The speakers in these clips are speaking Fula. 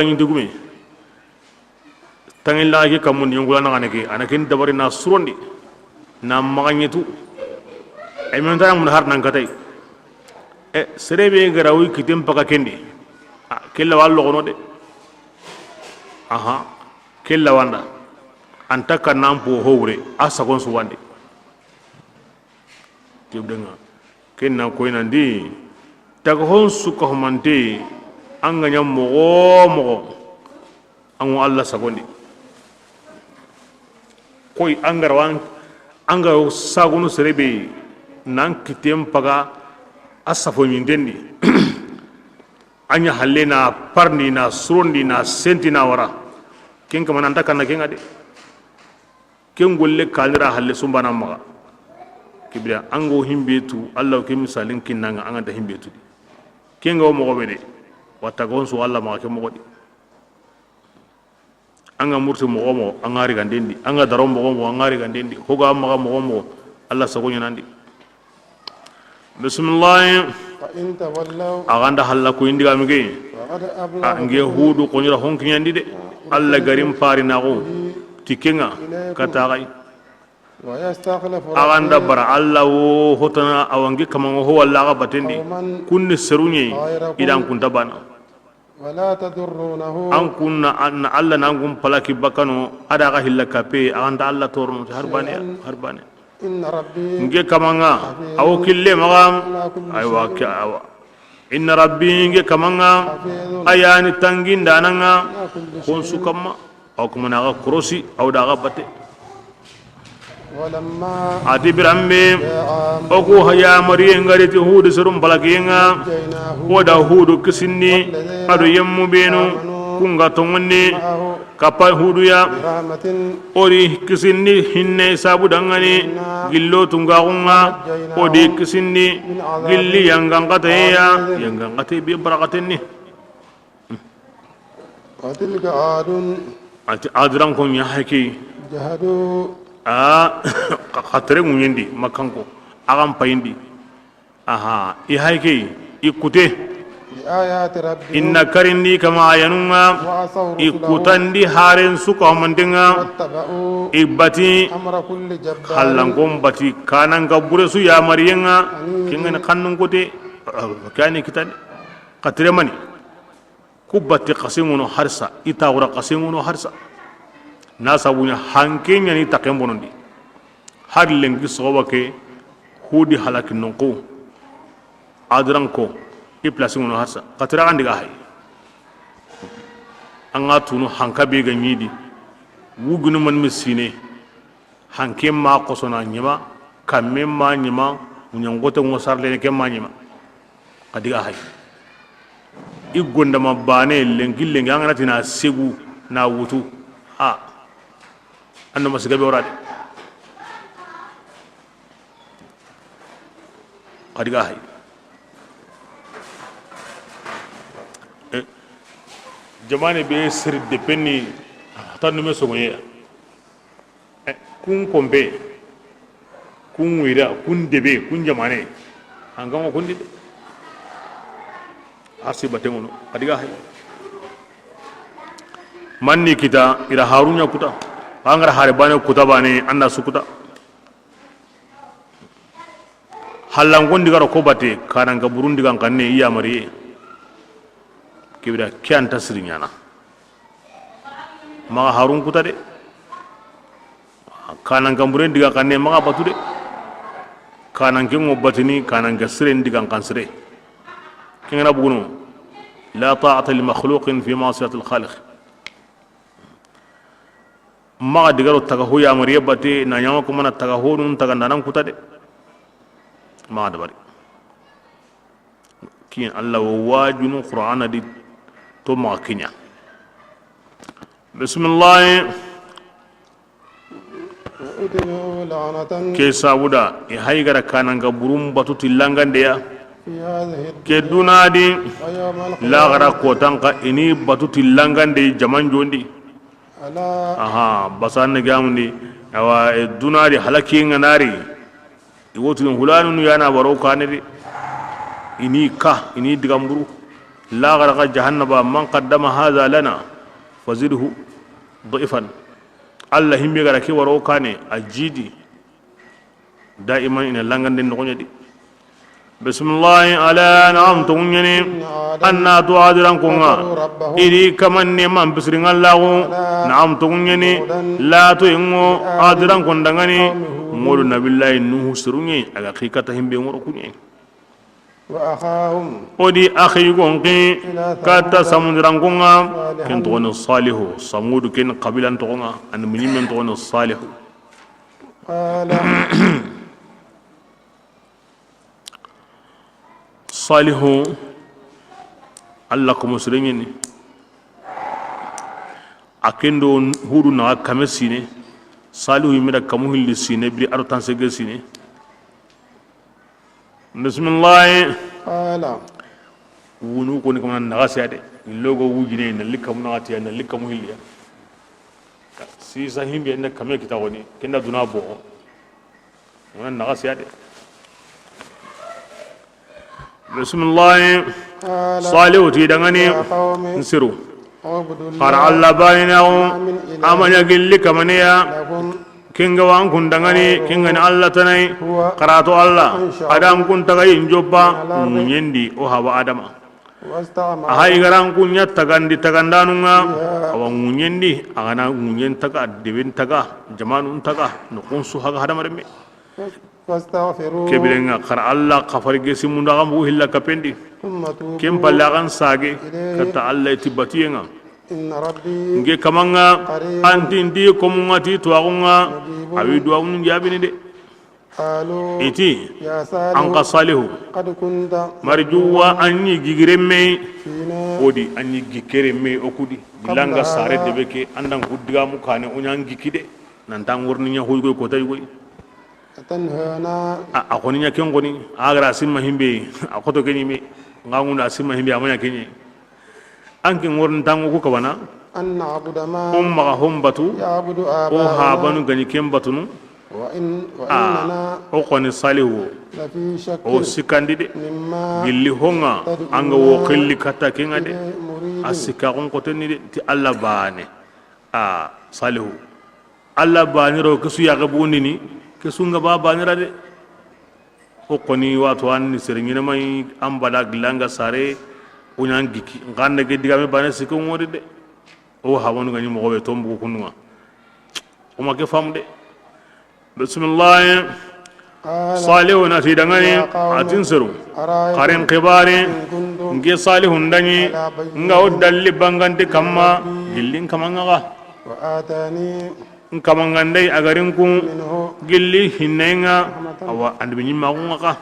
ni dugumi tangilla ke kamun yongula na anake anakin dabari na surondi na maganyetu ay men tan mun har nan katay serebe garawi kitim paka kendi kella wallo gono de aha kella wanda anta kanam po howre asagon su wande tibdenga kenna ko inandi taga hon su ko mante anga nyam mo angu Allah sagondi koy angarwan anga sagonu serebe nan kitem paga asafo nyindendi anya halena parni na surondi na sentina wara ken kama nanta kanna ken ade ken golle kalira halle sumbana maga kibra ango himbetu Allah ke misalin kinnanga anga da himbetu ken go mo gobede wata gon su Allah maga ke mo godi anga murti mo gomo angari gandendi anga darom mo gomo angari gandendi hoga maga mo gomo Allah sagonya nandi bismillah فإن تولوا aganda halla ko indiga mige فقد أبلغ nge hudu ko nyira honki nyandi de alla garim pari na go tikenga kata gai ويستخلف aganda bara alla wo hotana awangi kama ho walla ga batendi kunni serunye idan kunta bana ولا تضرونه an kunna an alla nangum palaki bakano ada ga hilla kape aganda alla torno harbane إن ربي nge kamanga aw kille magam aywa awa inna rabbi nge kamanga ayani tanginda nanga konsu kamma aw kuma na krosi aw da ga batte ولما ati birambe جاء oku haya mariye ngari ti hudu serum balakenga جيناه oda hudu kisinni adu yemmu benu kunga tongonni معه kapa hudu ya برحمة ori kisinni hinne sabu dangani gillo tungaunga odi kisinni gilli yangangate bi barakatenni وتلك عاد ati adran ko nya haki جهدوا khatre munyendi makanko agam payindi aha i haki ikute بآيات ربهم inna karinni kama ayanunga وعصوا رسله ikutandi haren suka mandenga واتبعوا ibati أمر كل جبار halangom bati kanan gabure su ya mariyenga kingana kannun kote kani kitan khatre mani kubati qasimuno harsa itawra qasimuno harsa nasabunya hankenya ni takembonondi har lengi soba ke hudi halakin nonko adran ko i place ngono harsa katira andiga hay anga tunu hanka be ganyidi wugunu man misine hanke ma kosona nyima kamme ma nyima munyangote ngosarle ke ma nyima adiga hay i gonda ma bane lengi lengi anga tina segu na wutu anno masiga be orade adiga hay jamane be sir de penni tanu me so ngoye kun kombe kun wira kun debe kun jamane angamo kun di asi batengono adiga hay manni kita ira harunya kuta angara hare bane kuta bane anda sukuta halangon digaro ko bate kananga burundi kan kanne iya mari kibira kyanta sirinyana maga harun kuta de kananga burundi kan kanne maga batu de kananga ngobatini kananga siren digan kan sire kingana bugunu la ta'ata li makhluqin fi ma'siyati al-khaliq maga digaro taga ho ya mari bate na nyama ko mana taga ho nun taga nanan kuta de ma dabari kin Allah wajunu qur'ana di to ma kinya bismillah وأتبعوا لعنة ke sabuda e haygara kananga burum batu tilangande ya في هذه ke dunadi ويوم la القيامة gara ko tanka ini batu tilangande jaman jondi ألا aha basan gamundi awa dunadi halaki nganari iwotu hulanu yana baro kanede ini digamburu لا غرق جهنم من قدم هذا لنا فزده ضعفا الله هم يغرق وروكاني الجيدي دائما إن اللانغان دين نغني دي بسم الله على نعم تغنيني أنا تعادلان كونا إذي كمان نمان بسرين الله نعم تغنيني لا تيمو عادلان كوندغاني مولو نبي الله نوح سروني أغا خيكتهم بيمورو كوني وأخاهم ودي أخي كونكي كاتا سمودران كونا كن تغني الصالح سمود كن قبيلا تغنى أن من تغني الصالح قال صالحو الله كمسلمين أكندو هودو نا كمسيني صالحو يمدا كمهل سيني بري أرتان سيني بسم الله قال ونو كوني كمان نغاسيادي اللوغو وجيني نلي كمناتيا نلي كمهليا سيسا هيمبي أنك كمي كتاوني كنا دونا بو وانا نغاسيادي بسم الله صالح تيدغني نسرو قال الله باينه اما يقل كمنيا كينغ وان كندغني كينغ الله تني قراتو الله ادم كنت غي نجوبا نيندي او هوا ادم هاي غران كنيا تغاندي تغاندانونا او نيندي انا نين تغا دبن تغا جمانون تغا نكون سو هذا مرمي فاستغفروا كبرنا قر الله قفر جسم مندغم وهلا كبندي كم بلغان ساجي كتا الله تبتينا إن ربي نجي كمانا أنتين دي كموناتي تواغونا أبي دواغون جابيني دي قالوا إتي يا صالح أنك صالح قد كنت مرجوا أني جيرمي فينا ودي أني جيرمي أكودي لانغا سارة دبكي أندان كودغا مكانه أنيان جيكيدي نانتان ورنيا هوي كوتا يوي أتنهانا akoni nya ken goni agra simma himbe akoto keni mi nganguna simma himbe amanya keni anki ngorn tangu ko kawana أن نعبد ما umma humbatu يعبد o ha آباؤنا banu gani ken batunu وإننا o koni salihu لفي شك o sikandi de مما gilli honga anga wo khilli kata kenga de مريد asika gon ko tonni de ti alla bane salihu alla bane ro kesu ya gabundi ni kesu nga ba bane ra de o koni wato an ni serengina mai ambala glanga sare unyan giki ngande ge digame bane sikko ngodi de o hawonu gani mo be tombu kunwa o ma ke famde bismillah قال salihun ati dangani atin seru أرأيتم qarin qibari إن كنتم nge salihun dani nga o dalli bangante kamma gillin kamanga وآتاني kamangandai agarin ku منه gilli hinenga awa andbi nyimma kunga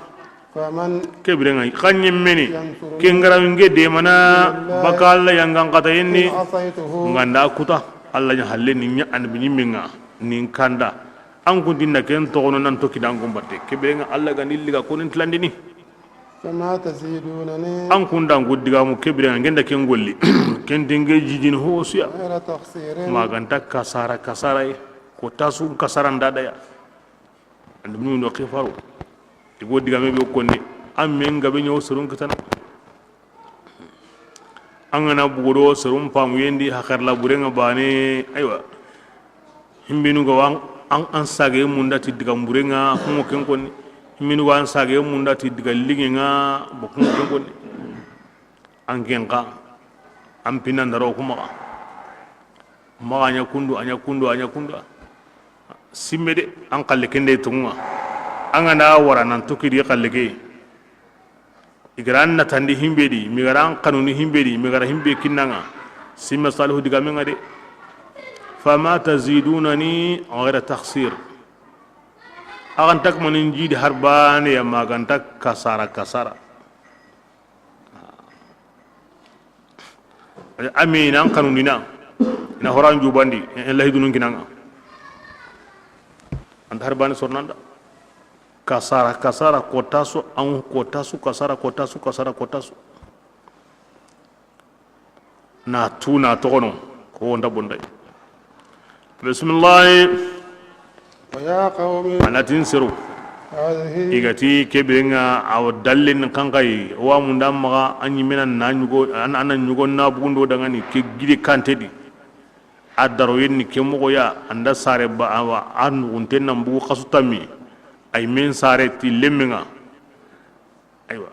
فمن kebirenga kanyem meni kengara nge de mana bakalla yangan kata yenni عصيته nganda kuta alla nya halle ni nya andbi nyimmenga nin kanda an kuntinna ken togono nan to kidan gombatte kebirenga alla ga nilliga konin tlandini فما تزيدونني an kundan guddiga mu kebirenga ngenda ken golli ken dinge jijin hosiya غير تقصير maganta kasara kasara ko tasu kasaran dada ya andum no khifaru digo diga me be konne am men gabe nyaw surun kitana angana bugo surun pam yendi hakar la burenga bane aywa himbinu go wang an sage munda ti diga burenga ko ken konne himbinu go an sage munda ti diga ligenga bo ko ken konne an genga am pinan daro kuma ma anya kundu simmede an kalle kende tunga angana wara nan tukidi kalle ke igran na tandi himbedi migaran kanuni himbedi migara himbe kinanga simma salihu diga menga de fama tazidunani ghayra takhsir agan tak manin jidi harbane ya maganta kasara amina an kanuni na ina horan jubandi en lahidunun kinanga anta harbani sornanda kasara kotasu an kotasu kasara na tuna togono ko wonda bonday bismillah ويا قوم anatin siru هذه igati kebenga aw dallin kankai wa mundam maga anyi mena na nyugo an nyugo na bugundo daga ni ke gidi kante di adaro yenni ke mo ya anda sare ba awa an unten nan bu khasutami ay men sare ti lemenga aywa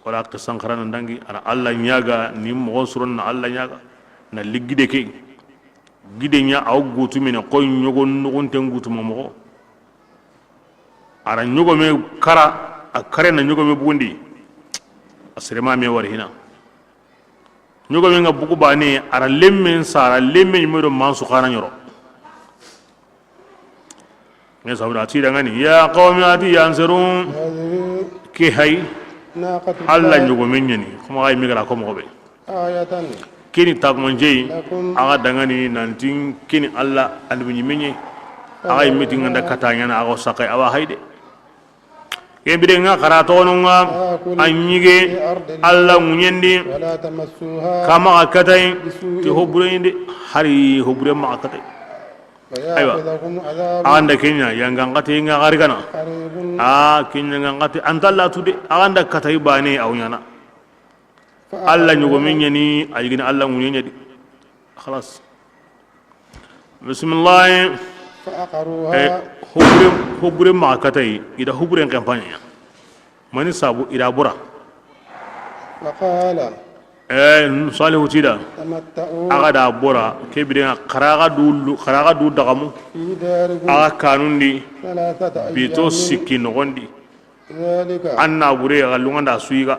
wala qisan kharana dangi ana alla nyaga ni mo suron na alla nyaga na ligide ke gide nya aw gutu mena ko nyugo nunten gutu mo ara nyugo me kara a kare na nyugo me bundi asirema me war hina nyugo me nga bugu bani ara lemme sara lemme nyugo mansu khana nyoro ne sabra ti dangani ya qawmi ati yansirun هذه ki hay ناقة alla الله nyugo men nyani kuma ay migara ko mo be آية kini tagmanje لكم aga dangani nantin kini alla andu nyimenye aga yimiti nganda katanya na aga sakai awa hayde kebire nga karatono nga anyige alla munyendi ولا تمسوها kama akatay ti hoburende hari hobure ma akatay فيأخذكم عذاب anda kenya yang ngati nga garigana قريب kenya ngati antalla tude anda katay bane awnyana alla nyugo menyani ayigina alla munyedi khalas bismillah فأقروها hubure ma katay ida hubure kampanya mani sabu ida bura وقال salihu tida تمتعوا aga da bura kebire kharaga du dagamu في داركم aga kanundi 3 bito أيام sikki nogondi ذلك anna bure ga lunganda suiga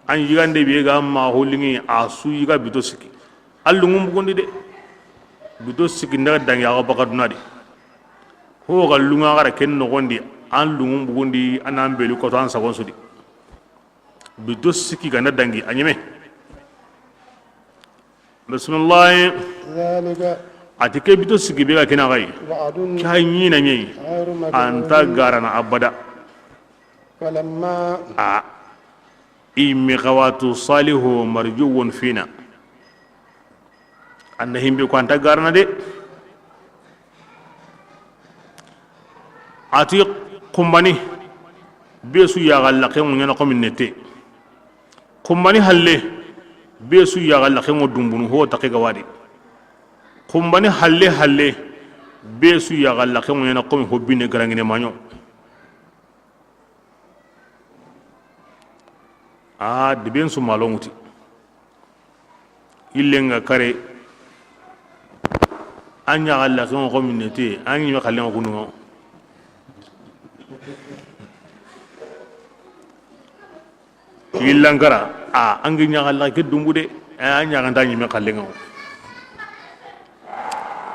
an yigande be ga ma holingi a suiga bito sikki allungum bugondi de bito sikki ndaga danga ga bakaduna de ho ga lunga gara ken nogondi an lungum bugondi anan belu ko tan sagon sudi bito sikki ga dangi anyeme bismillah ذلك atike bito sikki be ga kina gai وعد kai ni na nyei غير anta مكذوب garana abada فلما imi khawatu salihu marjuwun fina anna himbe ko anta garna de ati kumbani besu ya galla ke mun yana ko minnete kumbani halle besu ya galla ke dumbunu ho take gawadi kumbani halle besu ya galla ke mun yana ko hobbine garangine manyo diben su malonguti illenga kare anya galla ko minete anyi me khallen ko no illangara angi nya galla ke dumbude anya ganda nyi me khallen ko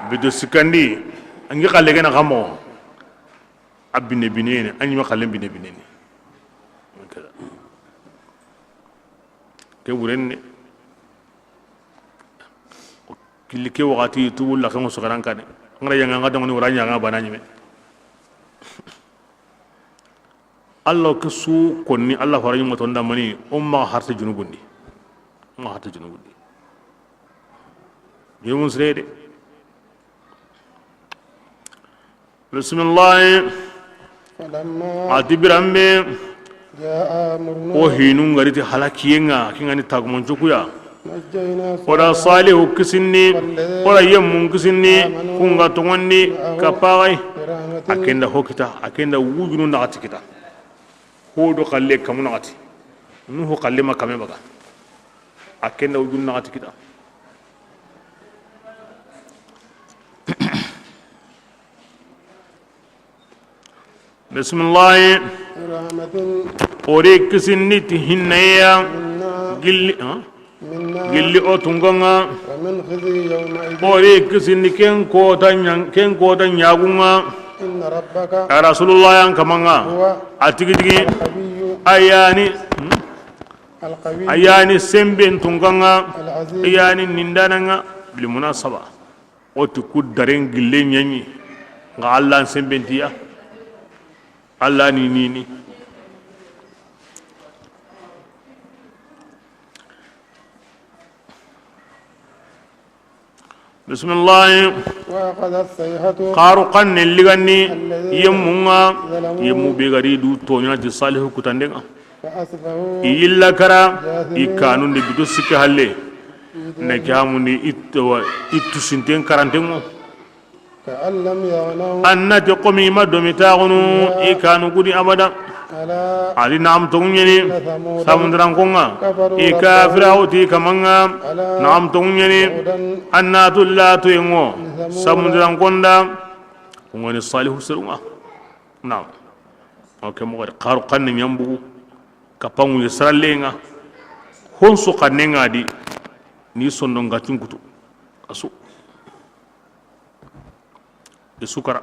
bido sikandi angi khalle gena gamo abine binene anyi me khallen binene ke wurenne killi ke wakati tu la kan so garan kan ngara yang ngada ngoni waranya nga banani me Allah ke su konni Allah farani mo tonda mani umma harta junubundi ma harta junubundi yumun srede bismillah فلما atibirambe جاء أمرنا o hinu ngariti halakiyenga kingani tagmoncukuya نجينا oda salihu kisinni oda yemmun kisinni kunga tongonni kapagay برحمة akenda hokita akenda wujunu nagati kita hodo kalle kamu nagati nuhu kalle ma kame baga akenda wujunu nagati kita bismillah برحمة ore kisinni tihinnaya منا gilli منا gilli o tungonga ومن خزي يومئذ ore kisinni ken kota nyagunga إن ربك rasulullah yang kamanga هو atigitigi القوي ayani القوي ayani semben tunganga العزيز ayani nindananga bil munasaba oti kudaren gille nyanyi nga Allah sembentiya Allah ni bismillah وأخذت الصيحة qaru qanne ligani yemunga yemu be gari du tonya ti salihu kutandenga فأصبحوا illa kara ikanu de bidu sikka halle na kamundi ittu sinten karantengo كأن لم يغنوا annati qomi madomi taagunu ikanu gudi abada على ali nam tongnyeni ثمود samundran konga ikafirauti kamanga nam tongnyeni annatu latu yengo samundran konda ngoni salihu sirunga nam okay mo qaru qanni nyambu kapangu yisralenga honsu qannenga di ni sondo ngatin kutu asu isukara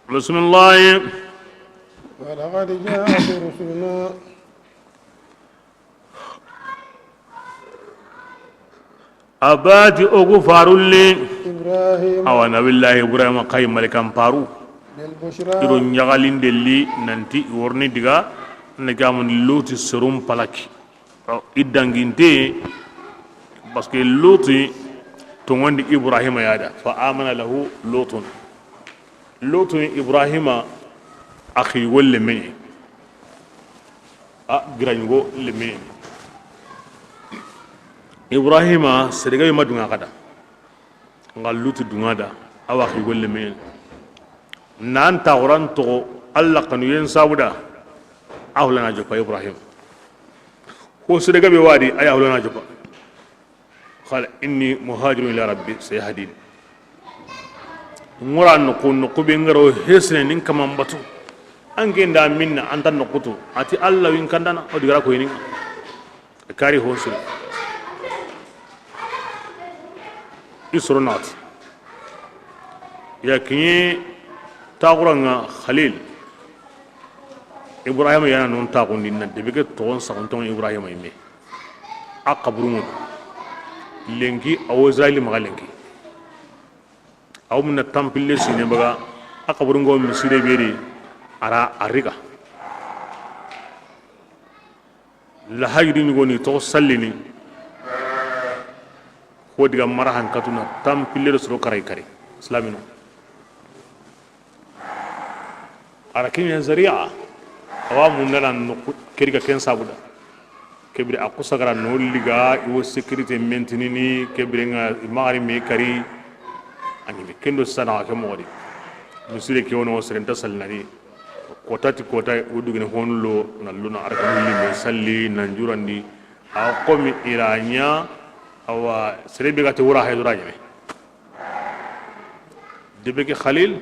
bismillah ولقد جاءت رسلنا abati ogu farulli إبراهيم awana billahi ibrahim kay malikan paru بالبشرى iro nyagalinde li nanti worni diga na gamun loti serum palaki idanginte parce que loti to ngondi ibrahima yada fa amana lahu lutun lutu ibrahima akhi wolle men grango le men ibrahima sedega yima dunga kada ngal lutu dunga da awa akhi wolle men nan tawran to alla kanu yen sabuda ahlana jopa ibrahim ko sedega be wadi ay ahlana jopa قال إني مهاجر إلى ربي سيهدين ngora no ko no ko be ngaro hesne nin kamam batu ange nda minna anta no kutu ati alla win kandana o digara ko ni kari hosul isronat ya kinye taquranga khalil ibrahim yana non taqun dinna de be to on sa on ton ibrahim ime aqabrumu lenki awo israeli maga lenki aw mun tampille sine baga akaburu ngo misire beri ara ariga la hayri ni goni to sallini ko diga marahan katuna tampille soro karay kare islamino ara kin zari'a awa mun nan no kiriga ken sabuda kebri akusagara no liga iwo sécurité maintenini kebri nga mari me kari ani kendo sana ke modi musire ke wono serenta salnari kotati kota udugene honlo na luna arka li me salli nanjurandi a qomi iranya awa serebe gati wura haydura jeme debe ke khalil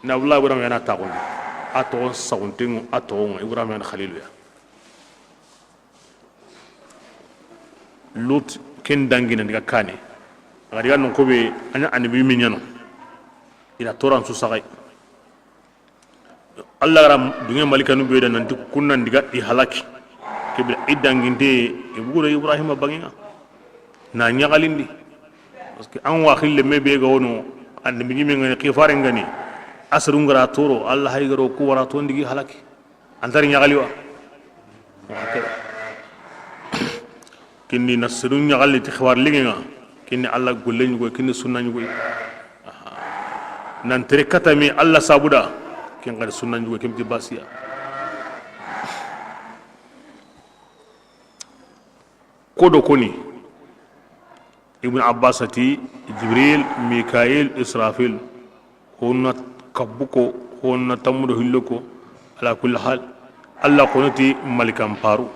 na wallahi buram yana taqundi ato sauntingu ato ibrahim yana khalil ya lut ken dangina diga kane agadiga non kobe anya anibi minyano ila toran su sagai allah ram dunya malikanu be da nanti kunnan diga i halaki kebe idanginde e buguro ibrahim banginga na nyagalindi parce que an wa khille mebe ga wono anibi mi ngani khifare ngani asru ngara toro allah hay garo ko wara to ndigi halaki antar nyagali wa kinni nasru nyagali ti khwar linga kinni allah golle nyugo kinni sunna nyugo nan tere katami allah sabuda kin gar sunna nyugo kimti basiya kodo koni ibn abbas ati jibril mikail israfil honna kabuko honna tamudo hilloko ala kulli hal allah konoti malikam paru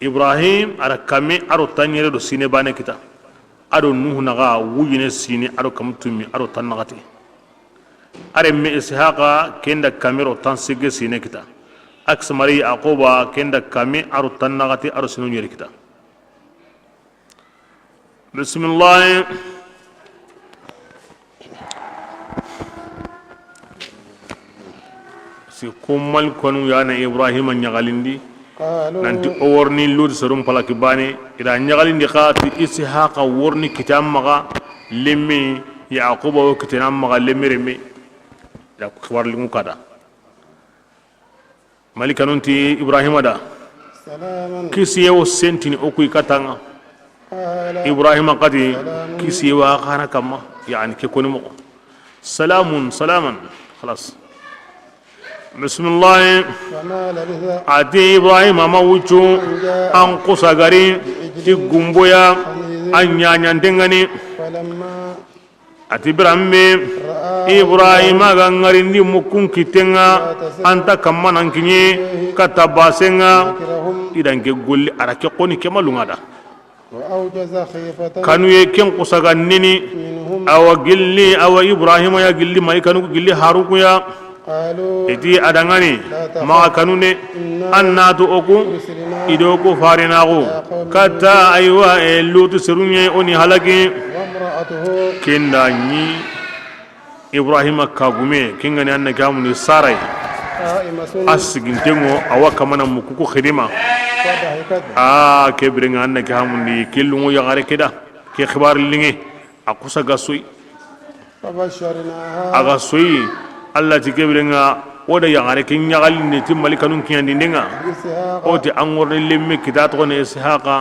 ibrahim ara kame aro tanyere do sine bane kita aro nuhu naga wujine sine aro kamtumi aro tannagati are me ishaqa kenda kamero tansige sine kita aksmari aquba kenda kame aro tannagati aro sinu nyeri kita bismillah si kumal konu yana ibrahim nyagalindi nanti o worni ludi sarum palaki bane ida nyagalindi khati ishaqa worni kitam maga lemmi yaquba o kitam maga lemmiremi da ko war limu kada malikanunti ibrahim da سلاما kisiyewo sentini okuy katanga قال ibrahima kadi kisiyewa kana kamma yani ke koni mo salamun salaman خلاص بسم الله فما لبث ati ibrahima ma wuccu an kusagari ti gumboya an ñañantengani فلما ati biranbe رأى ibrahima ga ngarindi mukkun kittenga anta kamma nankiñe katta basenga ذكرهم idanke golli ara ke koni kemalungada وأوجز خيفة kanu ye ken kusaga nini منهم awa gilli awa ibrahima ya gilli mai kanu gilli harukuya قالوا iti adangani maga kanu ne annatu oku ido ko farinago kata aywa e lutu serunye oni halaki وامرأته kenda ni ibrahima kagume kingani anna kamuni sarai قائمة asigintengo awa kamana mukuku khidima فضحكت kebrenga anna kamuni kilungo yagare keda ke khibar lingi akusa gasui فبشرناها aga soyi allah ti kebrenga oda yagare kin nyagali ne timmali kanun kiyandi ndinga بإسحاق oti angorne lemme kita to ne ishaqa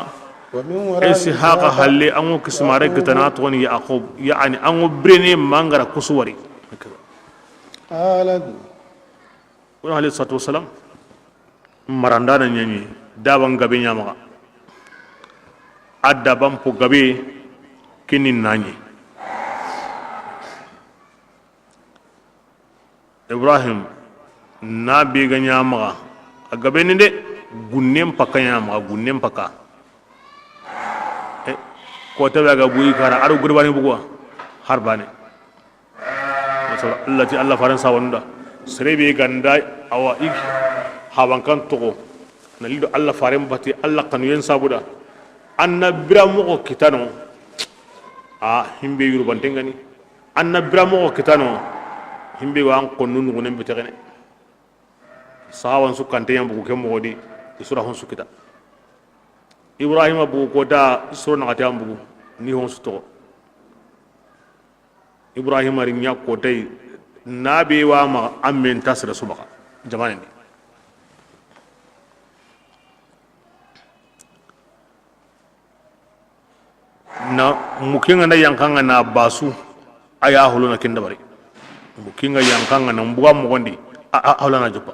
ومن وراء ishaqa halle ango kismare kitana to ne yaqub yani ango brene mangara kusuwari قالت wa alayhi salatu wasalam maranda na nyanyi daban gabe nyama adda ban po gabe kinin nanyi ibrahim na be ga nyama a gabe ni de gunnen paka nyama gunnen paka ko ta ga buyi kara aru gurbani bugwa har bane masala allah ti allah faran sa wanda serebe ganda awa ik haban kan togo na lido allah faran bati allah kanu yen sabuda anna biramu ko kitano himbe yuruban tengani anna biramu ko kitano himbe wa an konnu ngunen betegene sahawan su kante yam bugu kemo godi isura hon su kita ibrahima bugu ko da isura na ta bugu ni hon su to ibrahima rin ya ko dai nabe wa ma amen tasira subaka jama'an ni na mukinga na yankanga na basu aya hulu na kinda bari mukinga yankanga na mbuga mugondi hawla na jupa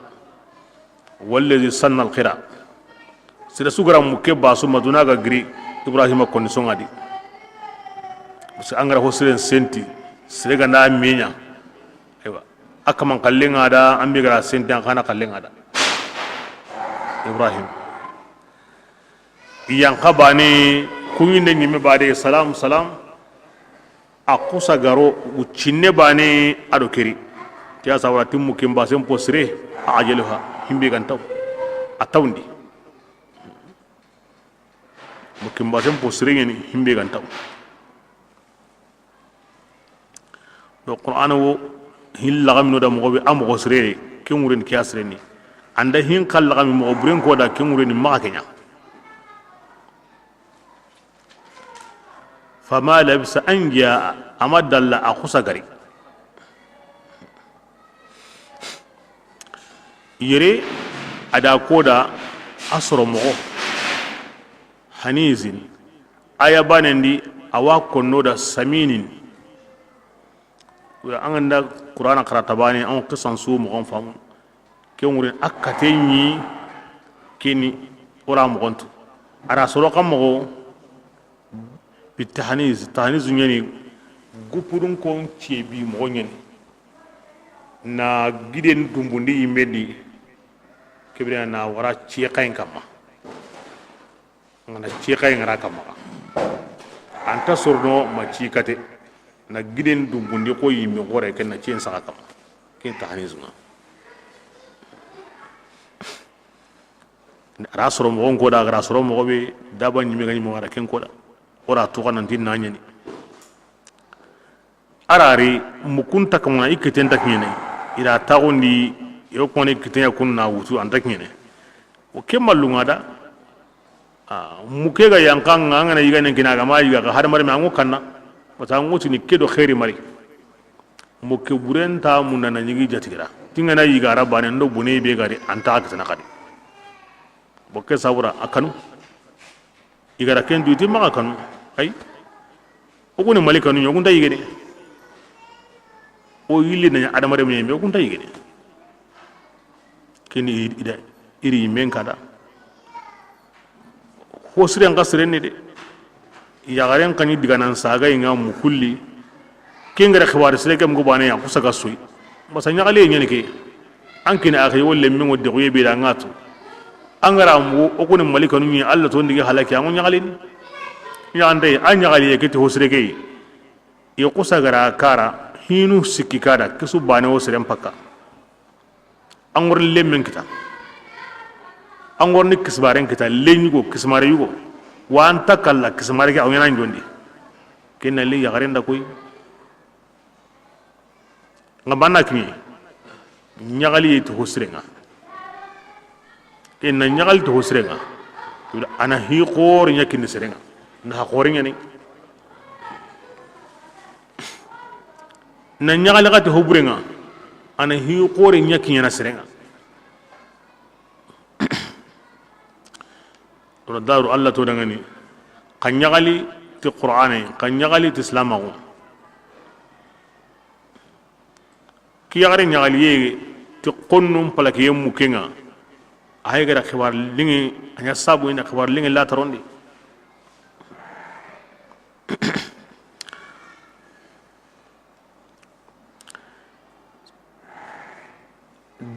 wallazi sanna alkhira sida sugara muke basu maduna ga gri ibrahima condition adi musa angara ho siren senti sirega na menya aywa akaman kallenga da ambigara senti an kana kallenga da ibrahim yanka bani kunyinde nyime bade salam salam akusa garo ucinne bane ado keri tiya sawara timmu kimba sem posre ajeluha himbe gantaw atawndi mukimba sem posre ngeni himbe gantaw do qur'an wo hilla gamno da mo be am gosre kimuren kiasre ni anda hin kala gami mo buren ko da kimuren ma kenya فما لبس أن جاء أمد الله أخوص غري يري أدا كودا أسر مغو حنيزين آيا بانندي أوا كنودا سمينين وأنا قرآن قراتباني أن قصان سو مغون فامون كيومرين أكتيني كيني ورا مغونتو أرا سلوكا مغو bitahaniz tahaniz nyani gupurun ko cebi mo nyani na giden dumbundi yimedi kebira na wara ciekain kama ngana ciekain ngara kama anta surno ma cikate na giden dumbundi ko yimmi gore ken na cien saka kama ken tahaniz ma rasoro mo ko da rasoro mo be daba nyimi gani mo wara ken ko da ora to kanan tin nanya ni arari mukunta kama iketen taknyene ira tagundi yo kone kiten kunna wutu antaknyene o kemalunga da muke ga yankan ngana yiga ne kina ga ma yiga har mari ma ngokanna wata nguti ni kedo khairi mari muke burenta munana nyigi jatira tingana yiga rabane ndo bune be gari anta akata kadi bokke sabura akanu igara ken duiti maka kanu ay okuni mali kanu nyogun tayi gede o yilli na adamare me me okun tayi gede kini ida iri men kada hosri an kasre ne de yagaren kani diganan saga inga mukulli kengara khawar sire kam go bane ya kusaka suyi masanya kale nyani ke an kina akhi wolle min wodde ko yebi da ngatu angara mu okuni mali kanu ni Allah to ndigi halaki an nyagalini nyande an nyagali ke to hosre ke yo kusagara kara hinu sikki kada kisu bane wo sire mpaka angor lemmen kita angor ni kisbaren kita lenyugo kismare yugo wa anta kala kismare ke awena njondi kenna li yagarenda koy ngabana kini nyagali to hosrenga inna nyagali to hosrenga ana hi qor nyakini serenga na qoringa ni na nyagali ga to hobrenga ana hi qor nyakini na serenga to daru Allah to dangani kan nyagali ti qur'ani kan nyagali ti islamago ki yagare nyagali ye ti qonnum palaki yemu kenga ay gara khibar lingi anya sabu ina khibar lingi la tarondi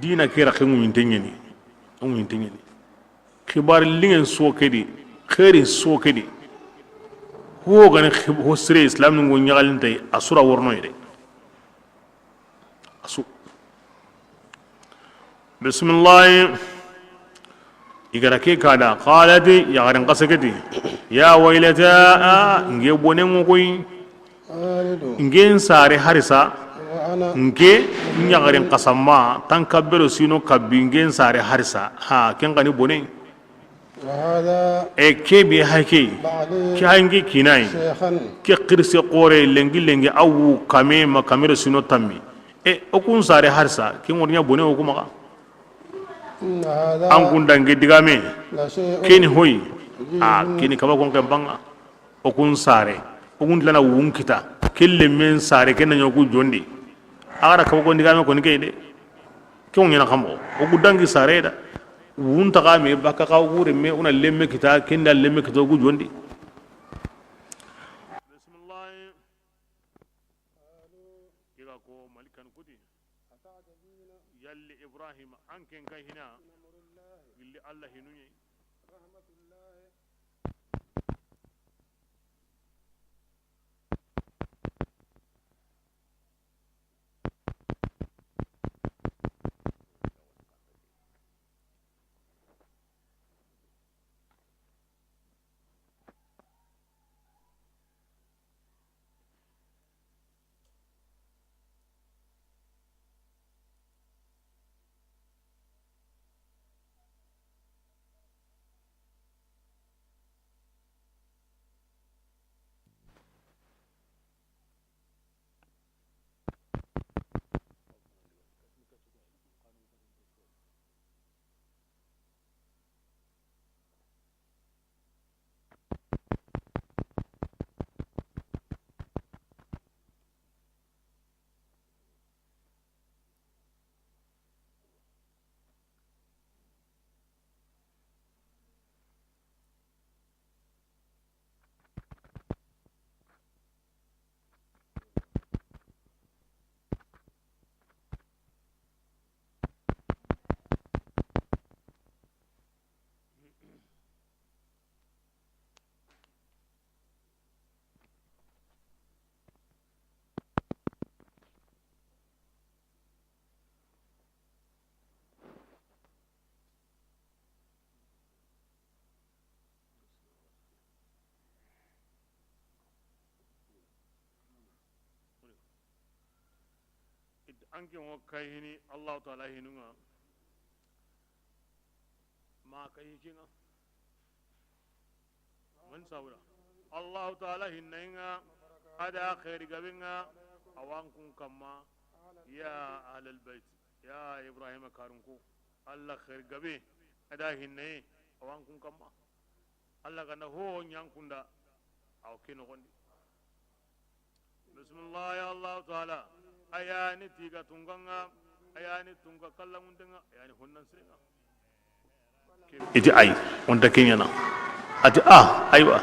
dina kira khimu yintengeni khibar lingi so kedi khairi so kedi ho gane ho sire islam ngo nyagalin tay asura worno ide asu bismillah igara ke kada qalati ya garan qasakati ya waylata nge bonen ngoy nge sare harisa nge nyagarin qasama tan kabbero sino kabbi nge sare harisa ha ken gani bonen e ke bi hake ki hangi kinai ke qirse qore lengi awu kame ma kamero sino tammi e okun sare harisa ke ngornya bonen okuma an kundange digame keni hoyi keni kaba kon banga o kun sare o kun lana wun kita kelle men sare ken nanyo ku jondi ara kaba kon digame kon kede ke on yana kamo o kudangi sare da wun ta game baka ka gure me una lemme kita ken dal lemme kita ku jondi bismillah kiga ko malikan kudi yalli ibrahim anken kay hina gilli allah hinuye anke wo kayhini allah taala hinunga ma kayhinga man sawra allah taala hinnainga ada khair gabinga awankun kamma ya ahlal bait ya ibrahim karunku allah khair gabi ada hinnai awan kun kamma Allah kana ho nyankunda aw kino gondi bismillah ya Allah taala ayani tiga tunganga ayani tunga kallangundenga ayani honnan sirenga iti ay onta kenyana ati aywa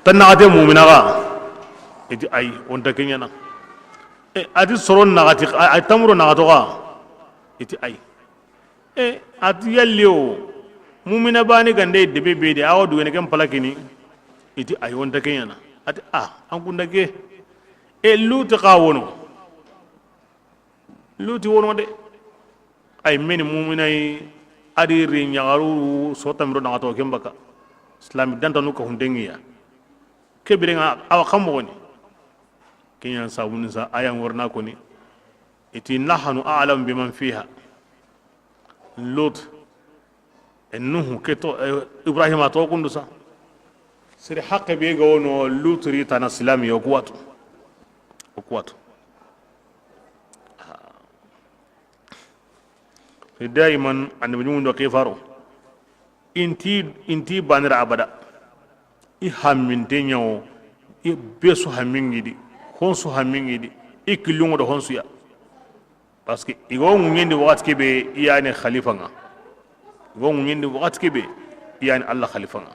tanna ate mu'mina ga iti ay onta kenyana ati soron nagati ay tamuro nagato ga iti ay ati yallio mu'mina bani gande debe bede awo duwene kem palakini iti ay onta kenyana ati an kundake luti ka wono luti wono de ay meni mu'mina yi adi ri nyagaru sotamiro nagato kembaka islami dantanu ka hundengiya kebirenga awa kamogoni kenyan sabuni sa ayan warna koni iti nahanu a'lam biman fiha lut ennuhu keto ibrahima to kundu sa siri haqqe be ga wono lut ri tan islami yokuwatu دائما أن بنيون وكيفارو انتي بانر أبدا إهم من تنيو بيسو همين يدي هونسو همين يدي إكلون ده هونسو يا parce que igo ngende wakati kebe yani khalifa nga igo ngende wakati kebe yani Allah khalifa nga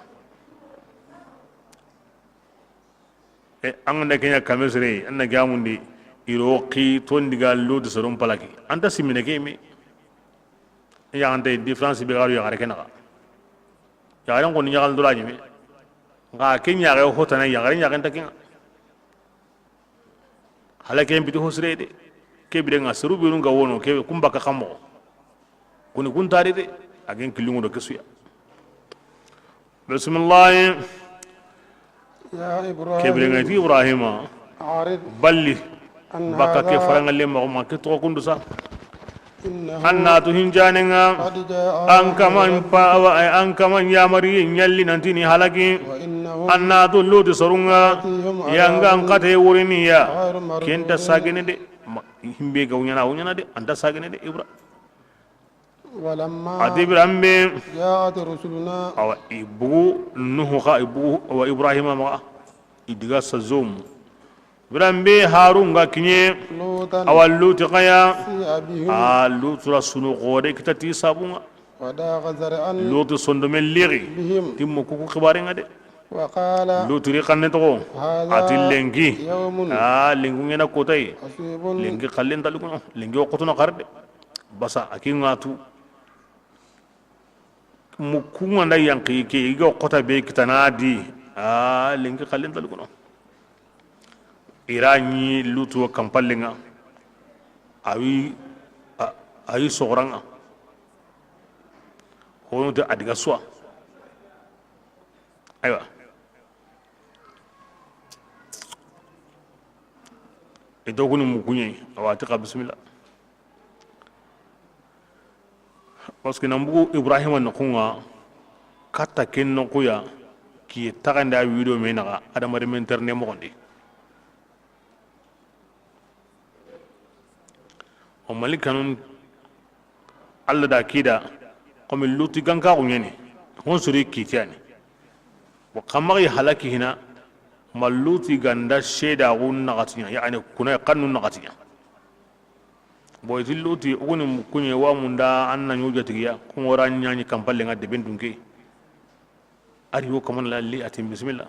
anganda kenya kamesre anna gamundi iroqi tondiga lod soron palaki anta simine kemi ya ante difference be garu ya gare kenaga ya ran ko ni nyagal dula nyime nga kenya ga hotana ya gare nyaga ntakinga halake mbitu hosrede kebire nga seru biru nga wono ke kumba ka khamo kuni kuntari de agen kilungo do kesuya bismillah يا إبراهيم kebire nga ti ibrahima أعرض balli عن baka ke هذا faranga lemma ma ke to kundu sa إنه anna tu hinjanenga قد جاء an kaman yamari nyalli nantini halaki وإنه anna tu lodi sorunga yanga an kate wurini ya غير مردود kenta sagene de himbe ga wunyana de anta sagene de ibra ولما ati ibrahim جاءت رسلنا awa ibu nuhu kha ibu wa ibrahima ma idiga sazum ibrahim harun ga kinye لوطا awalluti qaya سيء بهم lutura sunu gode kitati sabunga وداغ زرعا lutu sondomel liri بهم timmo kuku khibarenga de وقال luturi kanne to ati هذا lengi يوم lengu ngena kotai عصيب lengi khallen talugo lengi okotuna karde basa akingatu mukunga nda yanki ke igo kota be kitanadi lengi khallen talugo irani lutu kampallenga ayi sogranga hono te adiga soa aywa idoguni mukunye awati ka bismillah parce que nambugo ibrahima no kunga kata ken no kuya ki taganda video me naga adamare men interne mo gondi o malikanun alla da kida comme luti ganka ko nyene hon suri kitiani wa kamari halaki hina maluti ganda sheda gun nagatinya yani kuna kannun nagatinya boy luti uguni mukunye wa munda anna nyuja tigiya ko ngora nyani kampalle ngadde bendunke ari wo kamon la li ati bismillah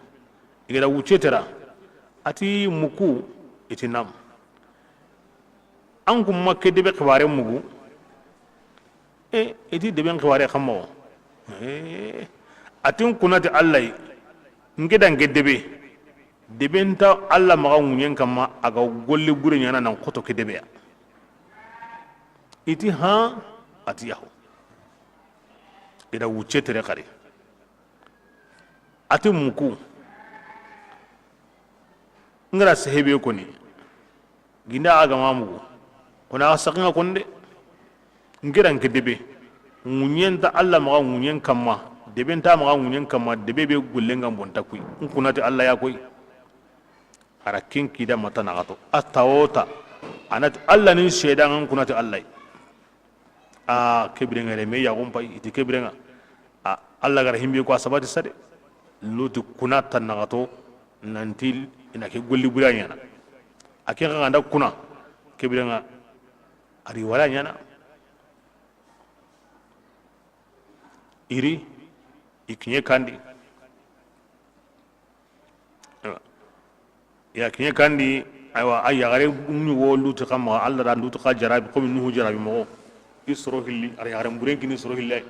igada wucetera ati muku itinam an kum makke debe xibare mugu iti debe xibare xammo atin kunati allah ngeda ngedebe debenta allah maga ŋuɲen kama aga golle bure ɲana nan koto ke debeya iti ati yahu ida wucce tere xari ati muku ngara sehebe koni ginda agama mugu kona sakinga konde ngeda nke debe ŋuɲenta allah maga ŋuɲen kama debenta maga ŋuɲen kama debe be gullenga bonta kuy nkunati allah ya koy ara kin kida mata nagato atawota anat alla nin shedan an kunati allah kebrenga le me ya gompa iti kebrenga Allah gara himbe ko sabati sade lutu kuna tan nagato nanti ina ke golli buranya na ake ga anda kuna ke biranga ari wala nyana iri ikinye kandi ya kinye kandi aywa ay yagare ni wo lutu kama Allah da lutu ka jarabi ko nuhu jarabi mo isro hilli ari haram buren kini isro hilli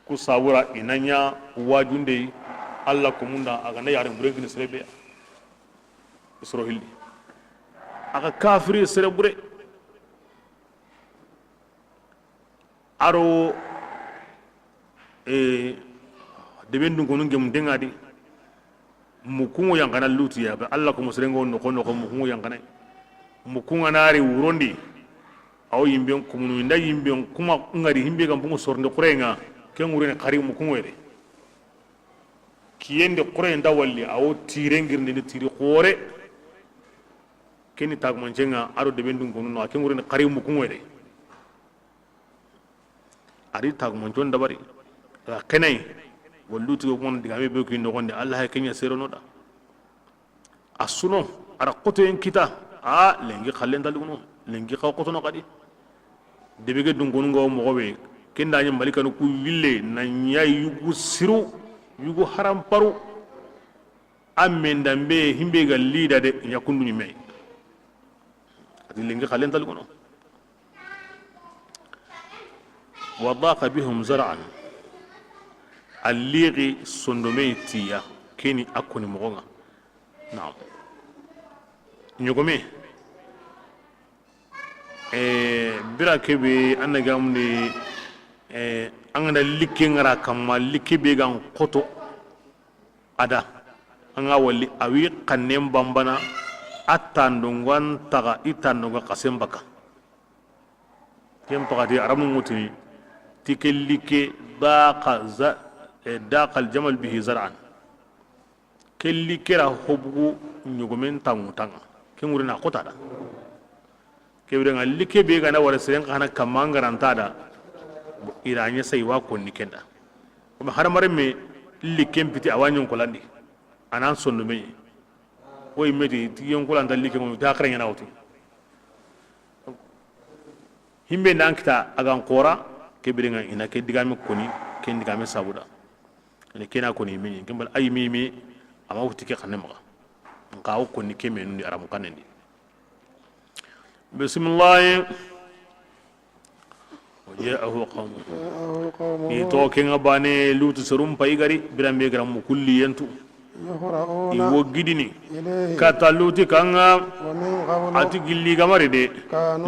ku sabura inanya wajunde Allah ko munda aga na haram buren kini serebe isro hilli aga kafiri serebure aro deben dun gonun gem dengadi mukungo yang kana lutu ya Allah ko musrengo no ko mukungo yang kana mukunga nari wurondi aw yimbe ko munu nda yimbe kuma ngari himbe gam bungo sornde kurenga ken wurene kari mukungo ede kiyende kurenda walli aw tirengirnde ni tiri khore keni tagman jenga aro de bendun gonun no ken wurene kari mukungo ede ari tagman jon dabari la kenay wallutu ko mon digame be ko no gonde Allah kenya serono da asuno ara qoto en kita lengi khallen daluno lengi ko qoto no kadi debe ge dungonu ngo mo gobe kenda nyam malika no ku wille na nyay yugo siru yugo haram paru amen dambe himbe gal lida de yakundu ni may adi lengi khallen daluno wadaqa bihum zar'an الليغي سندوميتيا كيني أكوني مغنى نعم نيوغمي بلا كبي أنا جامني أنا لكي نرا كما لكي بيغان قطو أدا أنا ولي أوي قنم بامبانا أتاندونغوان تغا إتاندونغا قسم بكا كيم تغادي عرب نموتني تيكي لكي داق الجمل به زرعا كل كرا حبو نيغومن تاموتان كمورنا قطادا كبرنا لكي بيغانا ورسرين كانا كمانغرانتا دا إيرانيا سيوا كوني كندا وما حرمرمي لكيم بيتي أوانيون كولاندي أنا سنومي وي ميتي تيون كولاندا لكيم داقرين يناوتي همبي نانكتا أغان قورا كبرنا إنا كدقامي كوني كدقامي سابودا ni kena ko ni mini gimbal ay mimi ama wuti ke xanema ngaw ko ni keme ni aram kanendi bismillah waja'ahu qawmu ni to ke ngabane lutu serum pay gari birambe gram mu kulli yentu i wogidini kata luti kanga ati gilli gamari de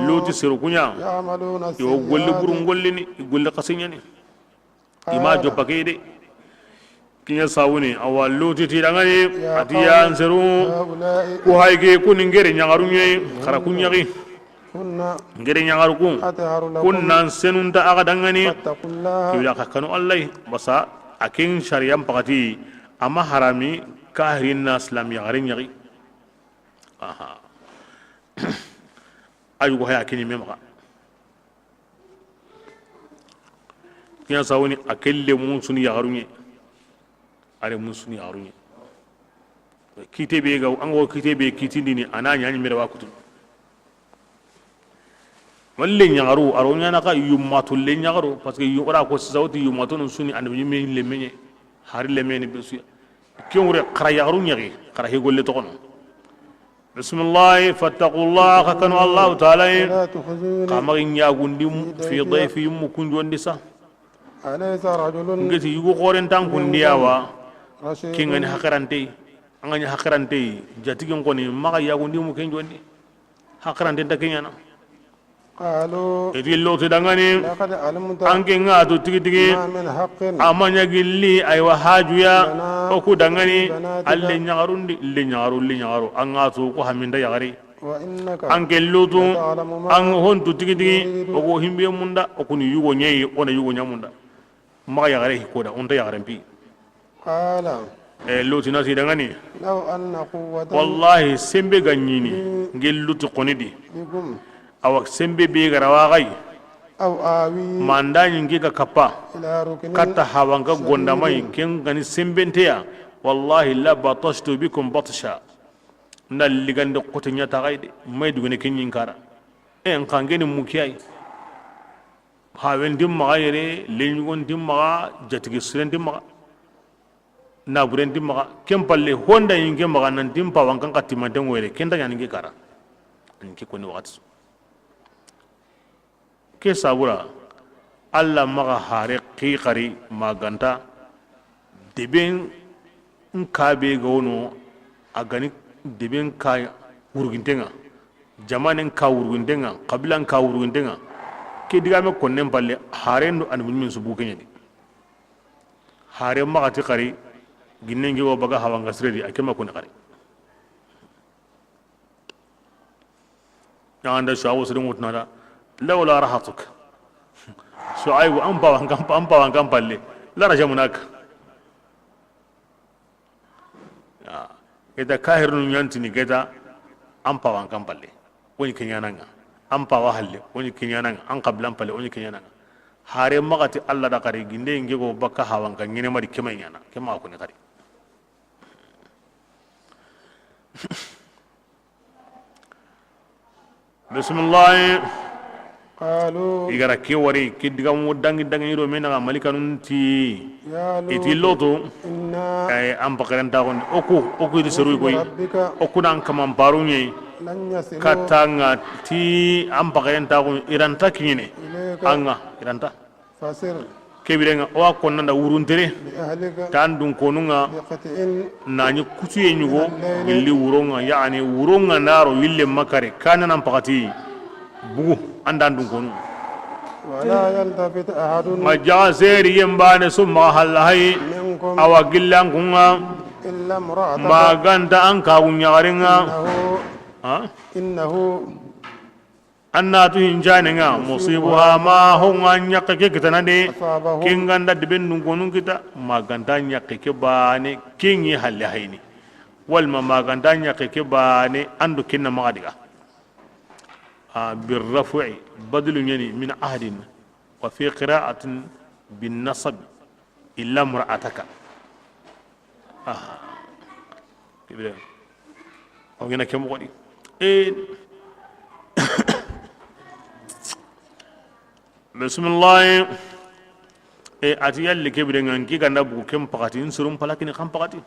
luti seru kunya yo golli buru ngollini golli qasinyani ima jobake de kinya sawuni awallu titirangani atiya anseru ko hayge kuningere nyagarunye khara kunyagi ngere nyagaru kunnan senunda agadangani kila kakanu allah basa akin syariam pakati ama harami kahrin naslam yagarin nyagi aha ayu ko hayakini memaka kinya sawuni akelle mun suni yagarunye are musuni arunye kite be ga ango kite be kitindi ni ananya ni mera wakutu walle nyagaru aronya na ka yumatu le nyagaru parce que yura ko zawti yumatu non suni and mi le menye hari le meni besu kiwre khara yagaru nyagi khara he golle to kono bismillah fattaqullah kanu allah ta'ala kama nyagundi fi dhayfi mukunjondi sa alaysa rajulun ngati yugo khoren tan kundiyawa kingani hakarante angani hakarante jatigin koni maka yagundi mu kenjondi hakarante takenyana qalu edillo tidangani laqad alimta anke ngatu tigi min haqqin amanya gilli aywa hajuya oku dangani alle nyagarundi le nyagaru angatu ko haminda yagari wa innaka anke lutu ang hontu tigi ogo himbe munda okuni yugo nyei ona yugo nyamunda maka yagare hikoda onta yagare mpi qala lutu nasi dangani law anna quwwatan wallahi sembe ganyini ngel lutu konidi bikum awak sembe be garawa gai أو آوي manda nyingi ga kappa إلى ركن katta hawanga gondamai ken gani sembenteya wallahi la batashtu bikum batsha na ligande qotinya tagaide may dugune kinyin kara en kangeni mukiyai hawen dimma yere lenyugon dimma jatigi siren dimma na buren dimma kem palle honda yinge maga nan dimpa wankan katimante ngwere kenda nyangi kara anki koni wakati ke sabura alla maga hare qiqari maganta deben nkabe gono agani deben ka wurgintenga jamanen ka wurgintenga qabilan ka wurgintenga ke digame konnen palle hare ndo an min subu kenyadi hare maga ti qari ginnengi wo baga hawanga siredi akema koni qari anda shawo sirun wutnada lawla rahatuk shu'aib ampa wangam palle la rajamunak ida kahirun yantini geda ampa wangam palle woni kenyananga ampa wahalle woni kenyananga an qablan palle woni kenyananga hare magati alla da kare ginde ngego bakka hawanga ngine mari kemayana kema ko ni kare bismillah قالوا igara ke wari kidiga mo dangi do mena malika nunti iti loto إنا ay am bakaran ta gon oku di seru koy ربك oku nan kamam barunye لن يصلوا katanga ti am bakaran ta gon iranta kinyene إليك anga iranta فسر kebirenga o ko nanda wuruntere بأهلك tan dun konunga بقطع nani kutuye nyugo illi wuronga yani wuronga naro yille makare kana nan pakati bugu andan dun konu ولا يلتفت أحد majaga seri yembane summa halahay منكم awagillan kunga إلا امرأتك maganta an kawunyagaringa إنه annatu hinjanenga musibuha ma honga nyakake kitanade أصابه kinganda diben dun konun kita maganta nyakake bane kingi halahayni walma maganta nyakake bane andu kinna magadiga بالرفع بدل يعني من عهد وفي قراءة بالنصب إلا امرأتك كده أو هنا كم قولي بسم الله أتيال اللي كبيرين أنكي كان نبغى كم بقتين سرهم فلكن كم بقتين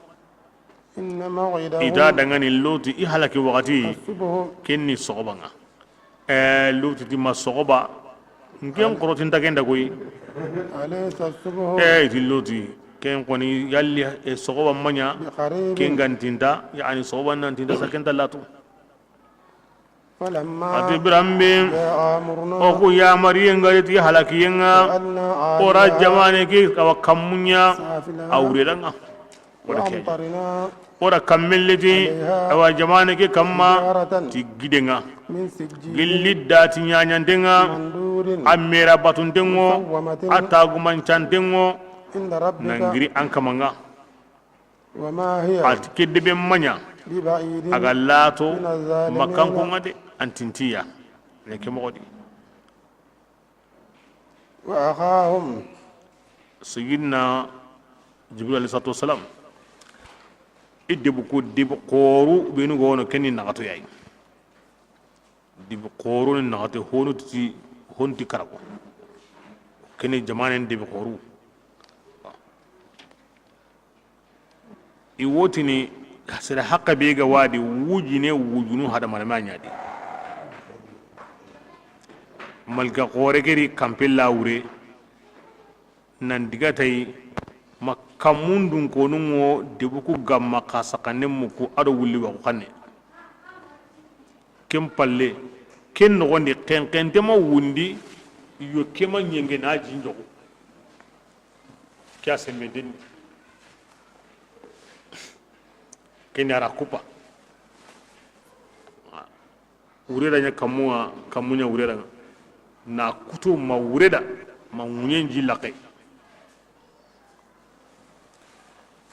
إن موعدهم إذا دعاني اللوت إهلاك وقتي الصبح كني صعبنا lutu ti masogoba ngen korotin tagenda koy أليس الصبح ti lutu ken koni yalli sogoba manya بقريب ken gantinta yani sogoba nan tinta sakenta latu فلما ati birambe جاء أمرنا o ku ya mariyen gareti halakiyenga جعلنا ora عاليها jamane ki kawa kamunya سافلها awredanga wala ke وأمطرنا ora kammelleti awa jamane ki kamma حجارة ti gidenga من سجيل gilli dati nyanyandenga منضود amera batuntengo مسومة atagumancantengo عند ربك nangiri an kamanga وما هي ati kedebe manya ببعيد aga lato من الظالمين makankonga de antintiya neke mogodi وأخاهم sayidina jibril alayhi salatu wasalam iddebu ko debu qoru benu gono kenni nagato yayi debu qoru ni nagato honu ti honti karako kenni jamanen debu qoru i wotini sira hakka be ga wadi wujine wujunu hada malama nyaadi malga qore geri kampella wure nan digatay makamundun konungo debuku gamma kasakane muku ado wulli wa xane kem palle ken no gondi kenkente ma wundi yo kema nyenge na jinjo kya se medin ken ara kupa ureda nya kamunya ureda na kutu ma ureda ma munyenji laqe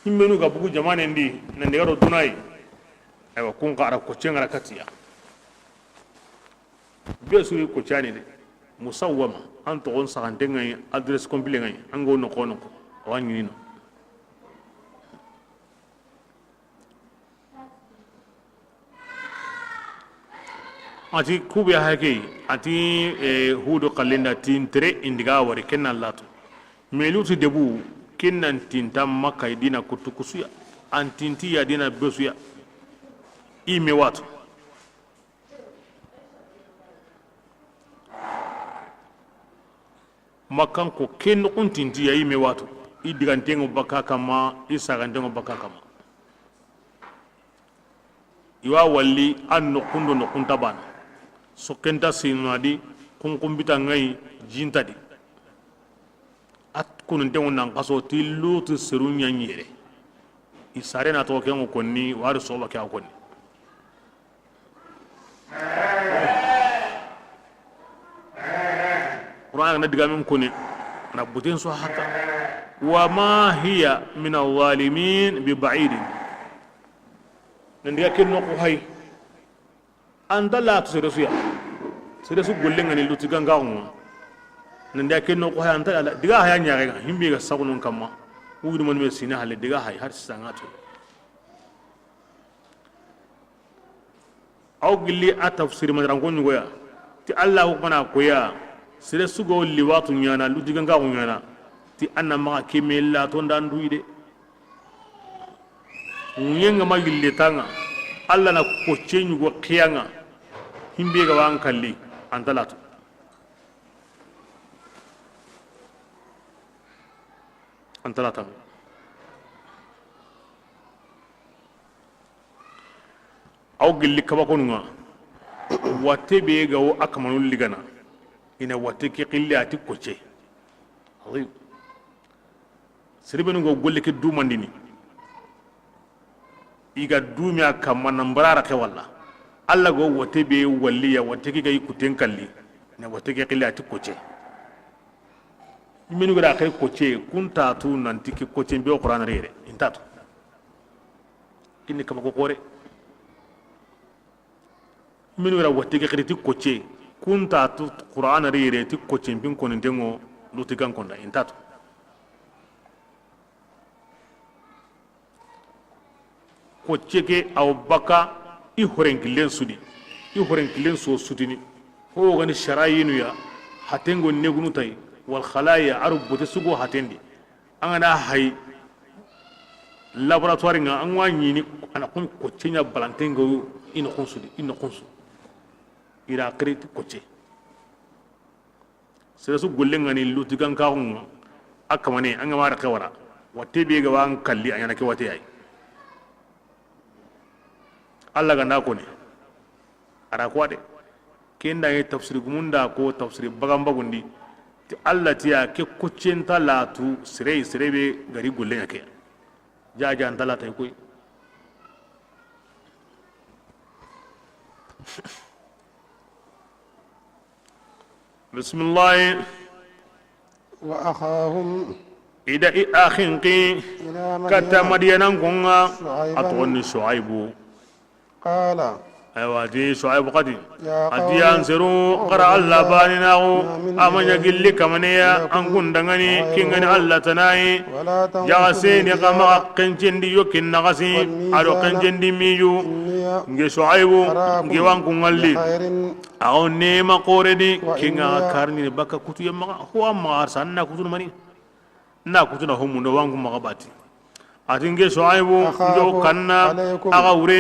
himmenu ga bugu jamane ndi na ndegaro dunai aywa kun qara ko cengara katiya be suri ko chani de musawwama an to on sagante ngai adresse complet ngai an go no kono wa nyino ati kube hake ati hudu kalenda tintre indiga wari kenna lato melutu debu kennan tinta makka dina kutukusuya an tinti ya dina besuya ime watu makan ko ken on tinti ya ime watu idigantengo baka kama isagantengo baka kama iwa walli an nukundo nukunta bana so kenta sinadi kunkumbita ngai jintadi at kunun tengo nan kaso tilutu serunya nyere isare na to kengo konni wari so baka konni Qur'an na diga min kuni na butin so haka wa ma hiya min al-zalimin bi ba'id ndiga ken no ko hay andala to sere su golle ngani luti ganga on ndiga ken no ko hay andala diga haya nyaare ga himbe ga sagunun kamma wudu mon me sina hale diga hay har sangato aw gilli a tafsir madran ko nyugo ya ti allah kana ko ya sere su go liwatu nyana luti ganga on nyana ti anna ma kemella to ndandu ide nyenga ma gilli tanga allah na ko cenyu go kiyanga himbe ga wan kalli antalatu antalata aw gilli kaba konunga wate be ga wo akamanul ligana ina wate ke qilli ati koce azim sirbenu go golle ke dumandini iga dumya kamana mbarara ke walla alla go wate be walliya wate ke gay kuten kalli na wate ke qilli ati koce minu gara kay koce kunta tu nanti ke koce be qur'an rere intatu kinni kaba ko kore minu gara wate ke qiriti koce kunta tu qur'an rere ti koce bin konin dengo lutigan konda intatu koce ke aw baka i horenkilen sudi i horenkilen so sudini ho gani sharayinu ya hatengo negunu tay wal khalaya arubute sugo hatendi angana hay laboratoire nga an wani ni ana kun koce nya balantengo ino konsudi ino konsu ira kreti koce sere su gollenga ni lutigan kaun akamane an mara kawara wate be ga wan kalli ayana ke wate ay Allah ga nako ne ara kwade kenda yi tafsir gumunda ko tafsir bagan bagundi ti Allah tiya ke kuccenta latu sire be gari gollenga ke jaja antala tay koy bismillah wa akhahum ida akhinqi kata madiyanan kunga atwani shuaibu qala aywa di shuaibu qadi adiyan siru qara alla baninahu amanya gilli kamaniya an gundangani kingani alla tanai jagaseni qama kanjendi yokin nagasi ado kanjendi miyu nge shuaibu nge wanku ngalli aw nema qoredi kinga karni baka kutu yamma huwa ma sanna kutu mani na kutu na homu ndo wangu magabati atinge shuaibu njo kanna aga ure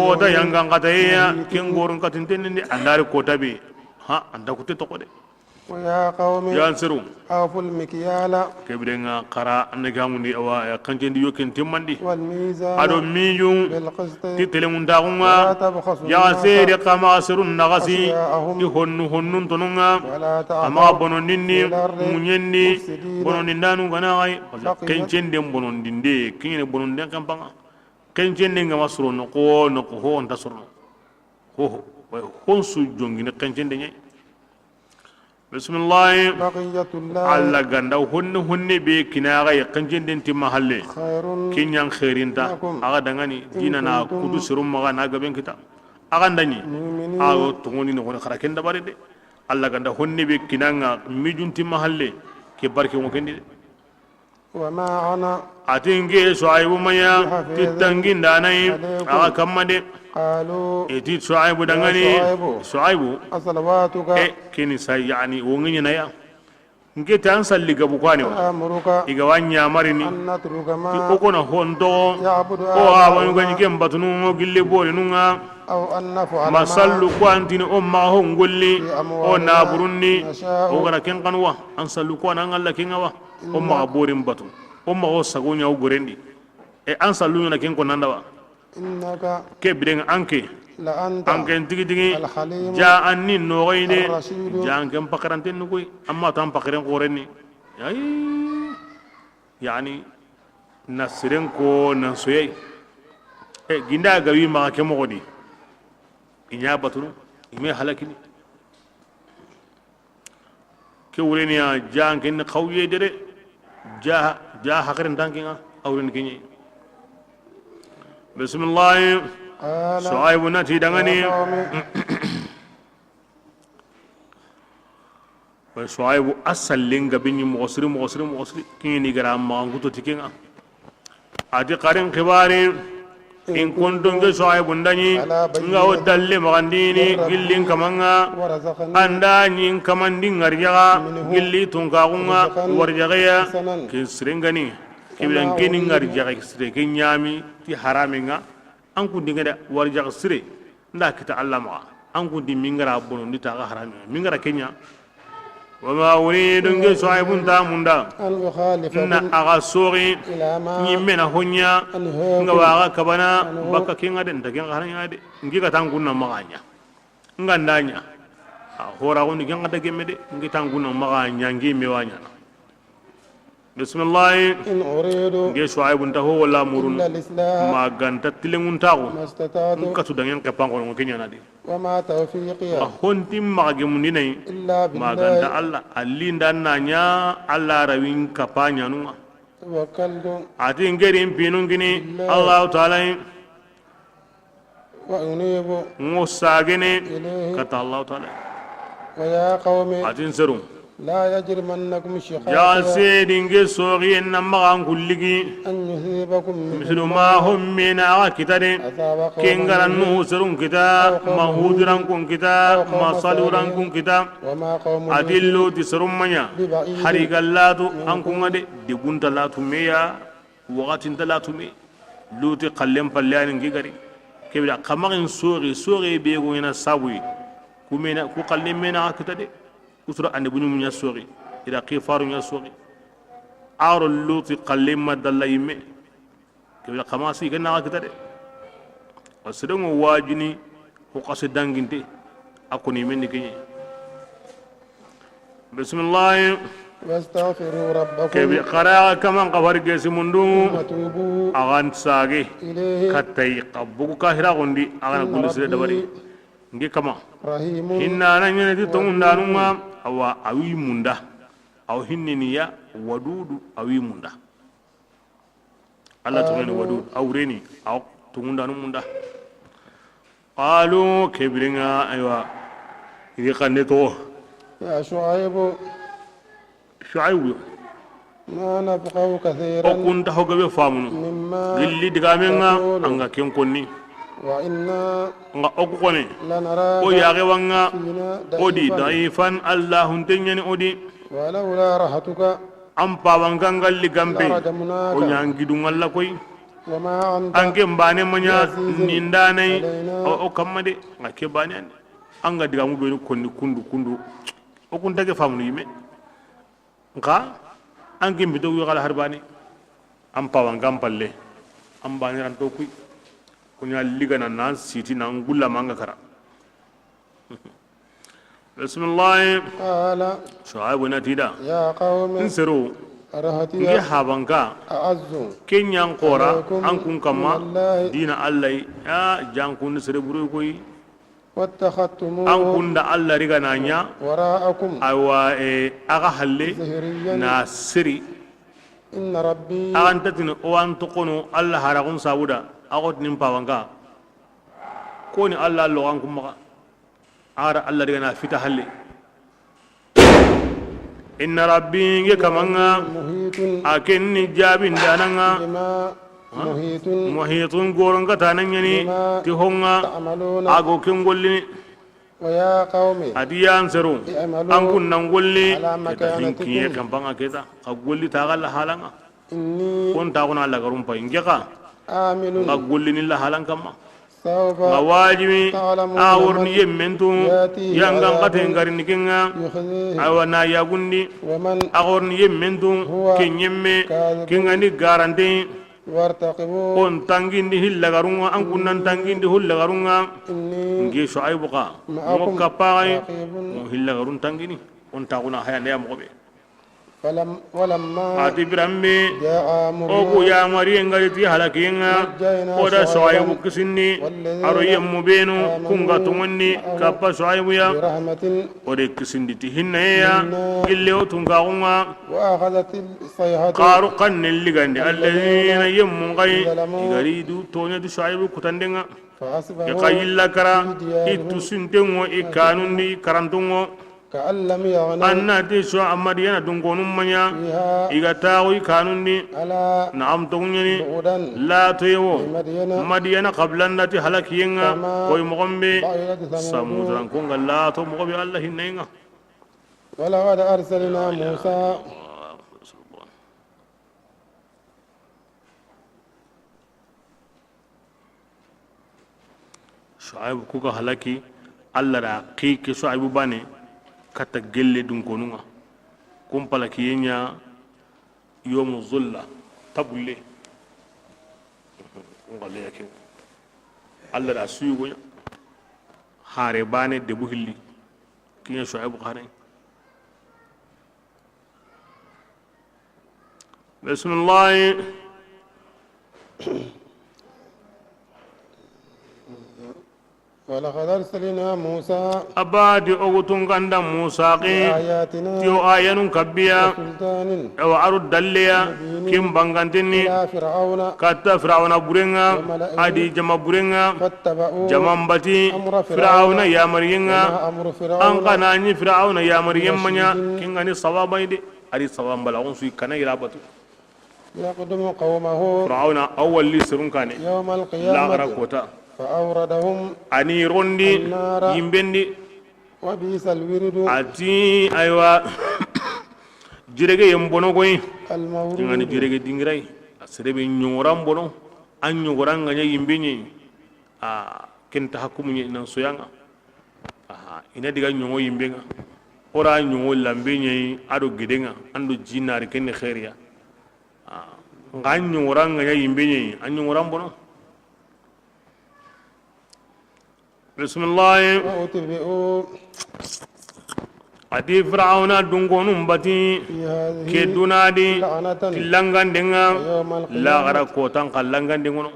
kota yanga ngataya kingorun katintenni andari kota be ha anda kutu tokode ya qaumi yansiru awful mikyala kebrenga qara anagamundi awa kanjendi yoken timmandi wal mizan ado miju bil qist titelemun dagunga ya sere kama sirun nagasi i honnun tonunga ama bonondindi munyendi bonondindanu ganai kenjende bonondinde kine bononde kampanga kenjende ngama suro no ko ho on tasuro ho honsu jongine kenjende nyai bismillah baqiyatullah alla ganda honne be kinaga ya kanjenden timma halle khairun kinyan khairinta aga dangani dina na kudu sirum maga na gaben kita aga ndani ago tungoni no khara kenda bare de Allah ganda honni be kinanga mijunti mahalle ke barke mo kendi وما أنا atinge shuaibu maya titangin danai aga kamade قالوا eti shuaibu dangani shuaibu أصلواتك kini sai yani wonginya na ya nge tan salli gabu kwani wa أمرك iga wanya marini أن نترك ما okona hondo يعبد o awanu آباؤنا ganyi batunu gille boli nunga أو أن نفعل masallu ما kwantini umma hongolli o naburunni نشاء o gana ken kanwa an sallu kwana an Allah ken awa umma borin batu umma o sagonya o gorendi an sallu na ken ko nandawa إنك ke bidenga anke لأنت anke tigi tigi الحليم ja anni nogoyde الرشيد ja anke pakaranten nugoy amma tan pakaren qorenni ay yani nasiren ko nan soyay ginda gawi ma ke mogodi inya batunu ime halakini ke wureni ya ja anke ni khawye dere ja hakarin tankinga awren kinyi bismillah قال shuaibu nati dangani يا قوم shuaibu asallin gabin mogosiri kini ni gara maganguto tikinga ati qarin khibari in kuntum ke shuaibu ndani nga wadalle magandini gillin kamanga ورزقني anda nyin kamandin ngarjaga gilli tunkagunga warjagaya kisringani kibilan kini ngarjaga kisre kinyami ti haraminga an kundi ngada warjaga sire nda kita Allah ma an kundi mingara bono ndita ga haraminga mingara kenya وما أريد أن يصعب تاموندا أن أخالفكم إن أغسوري إلى ما يمنا هنيا أنهاكم نواغا كبنا بكا كينغا دين تكين غارين غادي نجي كتانغونا مغانيا ngandanya hora woni ganga dage mede ngi tanguna maganya ngi mewanya bismillah إن أريد ngi shuaibu ntaho wala murun إلا الإصلاح maganta tilengun tago ما استطعت nkatu dangen kapango ngo kenya nadi وما توفيقي hontim mage munine إلا maganda بالله Allah allinda nanya Allah rawin kapanya nunga توكلت ati ngerin pinun gini Allah taala وأنيب ngosagene إليه kata Allah taala ويا قوم ati serum لا يجرمنكم ya شقاقي sedinge sori en magan kulligi أن يصيبكم mislu ma hum min akitade أصاب قوم kengaran nu serum kita mahudiran kun kita masaluran kun kita وما قوم adillu ti serum manya ببعيد harigallatu an kun ade digunta latu meya waqatin talatu me luti qallem pallani ngigari kebida kamarin sori be go ina sabui kumena ku qallem mena akitade usra ande bunyu munya sori ida qifaru nya sori aro luti qallem madallayme kebida kamasi ganna akitade asrengo wajini ko qasidanginte akoni menni kenye bismillah واستغفروا ربكم كيف قرأ كمان قبر جيس مندو وتوبوا أغان ساقي إليه كتاي قبوك كاهرا غندي أغان كل سيدة دبري نجي كما رحيم إننا نجي تمون دانوما أو أوي مندا أو هننيا ودود أوي مندا الله تمين ودود أو ريني أو تمون دانو مندا قالوا كبرنا أيوة إذا قنتو يا شعيب شعيب ما نفقه كثيرا وكنت هوغبي فامنو مما gilli digamenga anga ken konni وإنا nga oku kone لنراك o yaxe wanga فينا odi ضعيفا daifan allahunteñani odi ولولا رحتك an pawanka ngalli gampe o لرجمناك ñangidungalla koy وما أنت anke mbane maña nindanay علينا o kamma de nga ke bane ande anga digamu ɓeni konni kundu o kuntage famnu yime nka anke mbito wixala har bane an pawanka an palle an baniranto kuy kunya ligana nan siti nan gulla manga kara bismillah قال shuaibu natida يا قوم insero رهتي nge habanka أعز kenyan qora عليكم an kun kama من الله dina allah ya jankun sere buru koy an واتخذتموه kun da allah riga nanya وراءكم aywa aga halle ظهريا na siri إن ربي agan tatin o an tokono allah haragun sabuda agot nim pawanka ko ni allah lo an kuma ara allah riga na fita halle inna rabbi nge kamanga محيط akenni jabindananga بما محيط muhitun goron katananyani بما ti honga تعملون ago kengollini ويا قوم adiyan seru اعملوا an kunnan golli على keta hinkiye مكانتكم kampanga keta ka golli ta galla halanga إني kon ta kuna Allah garum pa inge ka عامل ga golli ni la halan kamma سوف ga wajibi تعلمون awurni من yemmentu يأتيه yangan عذاب katen garin kinga يخزيه awana yagundi ومن agorni yemmentu هو kenyemme كاذب kingani garante وارتقبوا on tangindi hilla garunga an kunnan tangindi hulla garunga إني nge shuaibu ka معكم mo kapai رقيب mo hilla garun tangini on ta kuna haya ne mo be ولما ati birambe جاء oku أمرنا ya mari ngari ti halakinga oda shuaibu kisinni aro yemmu benu kunga tungonni kappa shuaibu ya برحمة ode kisindi ti hinna ya gille o tunga kunga وأخذت الصيحة qaru qannil ligandi alladhina yemmu ngai ظلموا igari du tonya du shuaibu kutandenga e فأصبحوا kayilla kara في ديارهم itu sintengo e kanundi karantungo كأن لم يغنوا anna te so amadiyana dungonum manya فيها iga tawi kanundi على na'am tongnyani بعدا la toyo لمدين madiyana qablannati halakiyenga كما koy mogombe بعدت ثمود samudran konga la to mogobe allah hinnayenga ولقد أرسلنا موسى shuaibu kuka halaki allah da kike shuaibu bane kata gelle dunkonunga kumpala kiyenya yomu zulla tabulle ngale yake allah da suyugo hare bane debu hilli kinya shuaibu khane bismillah ولقد أرسلنا موسى abadi ogutun ganda musa qi بآياتنا tiyo ayanun kabbiya وسلطان ewa aru dalleya kim bangantini إلى فرعون katta firawna burenga adi jama burenga فاتبعوا jaman bati أمر firawna yamariyenga وما أمر an فرعون kanani firawna yamariyen manya kingani sawabayde adi sawambala on sui kana irabatu يقدم قومه firawna awwalli sirun kane يوم lagara القيامة kota فأوردهم ani rondi النار yimbendi وبئس الورد ati aywa jirege yembono koy ngani المورود jirege dingirai asrebe nyoran bono an nyoran nganya yimbenye a kenta hakumu nye nan soyanga aha ina diga nyongo yimbenga ora nyongo lambenye ado gidenga ando jinari kenne khairiya ngan nyoran nganya yimbenye an nyoran bono bismillah وأتبعوا ati fir'auna dungonum bati في هذه ke dunadi لعنة tilangandenga يوم القيامة lagara kotan kallangandengono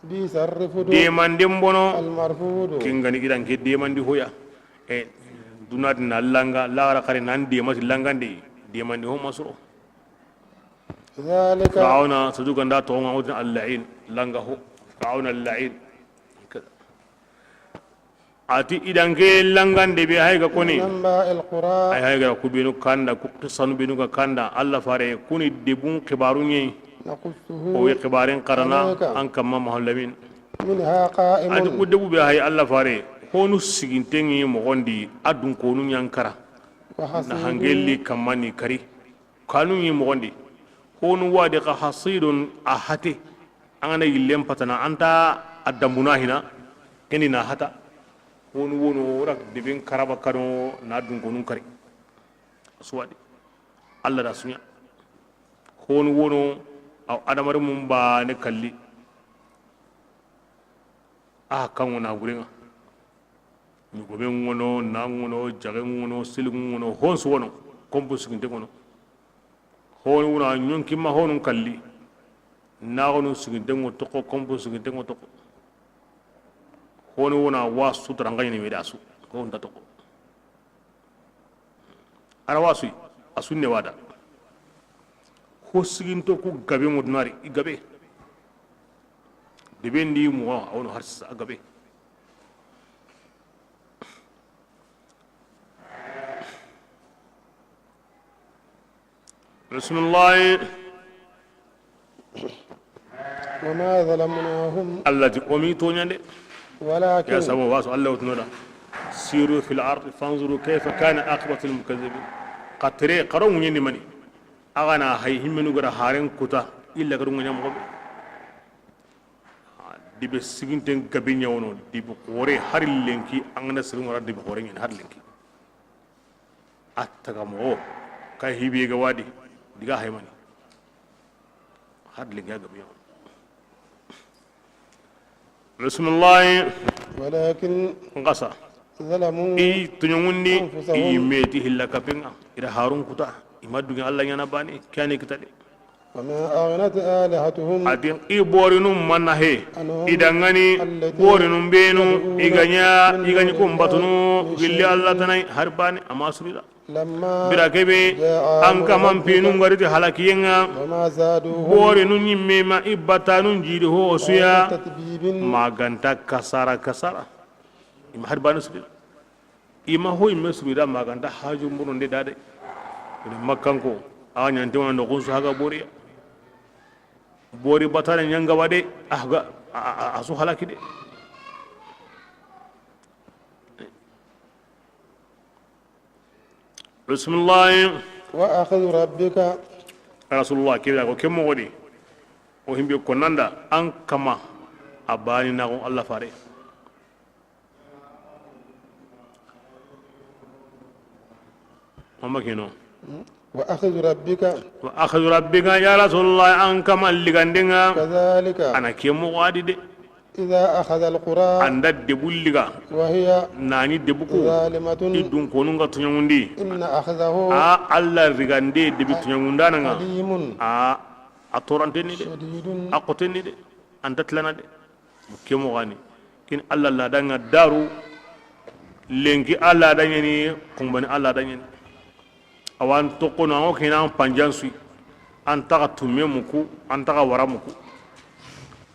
بئس الرفد demanden bono المرفود kengani idan ke demandi hoya e dunadi na langa lagara kare nan demati langande demandi ho masro ذلك fir'auna sujuganda tonga udin al-la'in langa ho fir'auna al-la'in ati idan ke langande be hayga koni أنباء القرى ay hayga kubinu kanda ku qisanu binu ka kanda allah fare kuni debun khibarunye نقصه o ye khibarin qarana عليك an kamma mahallamin منها قائم ati ku debu be hay allah fare honu sigintengi mo gondi adun konu nyankara na وحصيد hangelli kammani kari kanu yi mo gondi honu wadi ka hasidun ahate angana yillem patana anta adambuna hina keni na hata honu wono rak debin karaba kano na adun konu kari suwadi allah da sunya honu wono aw adamar mum ba ne kalli a kan wona gurenga ni gobe ngono na ngono jage ngono silu ngono honsu wono kompu siginte ngono honu wona nyonki ma honu kalli na honu siginte ngo to ko kompu siginte ngo to ko honu wona wasu tarangani ni medasu ko nda to ko ara wasu asunne wada ko siginto ku gabe mo dunari i gabe de bendi mo awno harsa gabe bismillah وما ظلمناهم allati omi toñande ya ولكن sabu waso allah wotnoɗa siru fil ard fanzuru kayfa kana aqibatu lmukadibin qatre qaro muñandi mani agana hay himmenugara haren kuta illa kadu ŋañamogoɓe dibe siginten gabe ñawono dibe xoore har lenki angana siringora dibe xoore ñen har lenki a taga moxo ka hibiyega wadi diga haymani har lenki a gabe ñawono bismillah ولكن ngasa ظلموا i tuñogundi أنفسهم. i meeti hilla kapenga ida harun kuta ima dugi allah ñana bani kane kitade وما أغنت آلهتهم adi i borinum manna he Ano idangani allati borinum benu iganya min igani duni kumbatunu Allahi gilli allah tanai har bani ama surida لما bira kebe جاء an kaman أمر pinu ربك ngariti halakiyenga وما زادوهم borinu ñimmema i battanun jiidi ho suya غير تتبيب maganta kasara kasara ima har bani surida ima ho imme surida maganta haju murunde dade ina makkanko a ñantiwana nokunsu haga boriya bori batale ñanga wade ahga asu halaki de bismillah وأخذ ربك rasulullah kibira ko kemmo wodi o himbe ko nanda an kama abani na ko allah fare mama kino وأخذ ربك wa akhadhu rabbika ya rasulullah an kama ligandenga كذلك ana kemmo wadi de إذا أخذ القرى anda debulliga وهي nani debuko ظالمة idun konunga tunyangundi إن أخذه a allah rigande debi tunyangundana nga أليم a torantenni de شديد a qotenni de anta tilana de kemo gani kin allah la danga daru lenki allah danyani kumbani allah danyani awan tokono ango kina panjansui antaka tumme muku antaka wara muku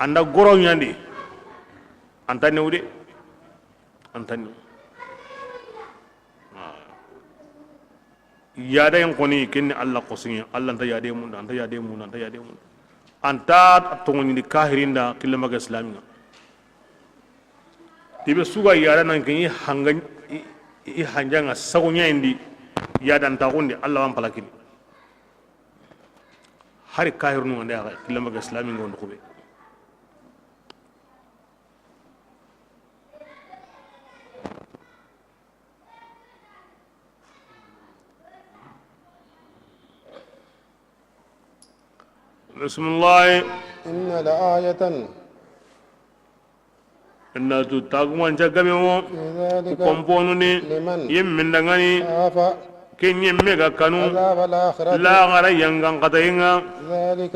anda goro nyandi anta newde anta new yada en koni kenni allah qosingi allah anta yade mun anta yade mun anta yade mun anta tongoni ni kahirinda kilamaga islamiga tibe suga yada nan kenni hangan i hanjanga sagonya indi yada anta gondi allah wan palakini hari kahirnu ngande aga kilamaga islamiga on ko be bismillah إن لآية inna tu taguman jagabe mo في ذلك komponu ni لمن yemmin dangani خاف ken yemme ga kanu عذاب الآخرة la gara yangan katayenga ذلك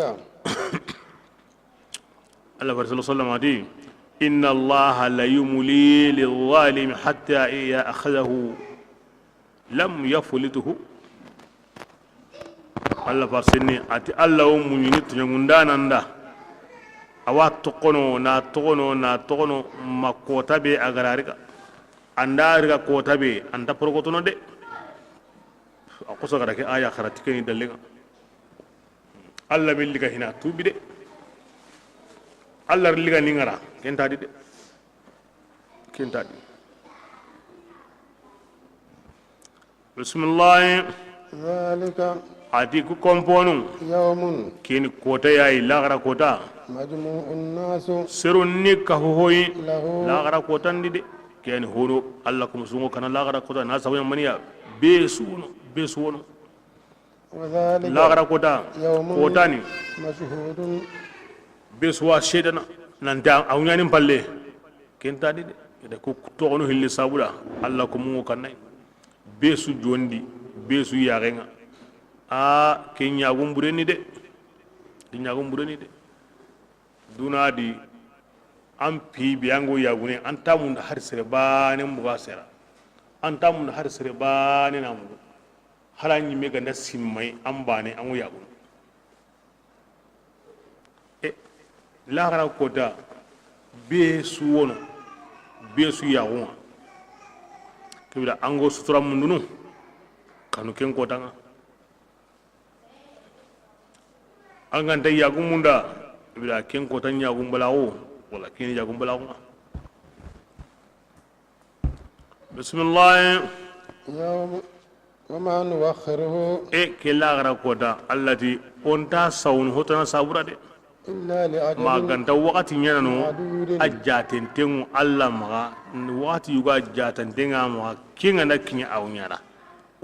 Allah sallallahu alaihi wasallam ati inna allaha la yumli lil-zalim hatta iya akhadahu lam yaflituhu Allah farsinni ati Allah o munyini tunyangundana nda awa tokono makota be agararika anda riga kota be anda progotono de akoso gara ke aya kharati ni dalenga Allah billiga hina tubi de Allah liga ni ngara kentadi de kentadi bismillah ذلك ati ku komponu يوم kini kota yayi lagara kota مجموع الناس serun ni ka hoyi له lagara kota ndi de keni hono Allah kum sungo kana lagara kota na sawu maniya besuno وذلك lagara kota يوم kota ni مشهود besuwa shedana nanta awnyani palle kentadi de ko togono hilli sabula Allah kum ngo kanay besu jondi besu yarenga a kenya gumbureni de dinya gumbureni de dunadi am pi biango yagune antamun har sere bane mbuga sera antamun har sere bane namu halanyi mega na simmai ambane an yagun e la kota besu wono besu yagun kibira ango sutura mundunu kanu ken kota nga angan tay yagum munda bila ken ko tan yagum balawo wala ken yagum balawo bismillah يوم وما نوخره kella gara kota allati onta sawun hotana sabura de إلا لأجل maganta wakati nyana no معدود ajaten tengu alla maga wakati yuga ajaten tenga maga kinga na kinya aw nyana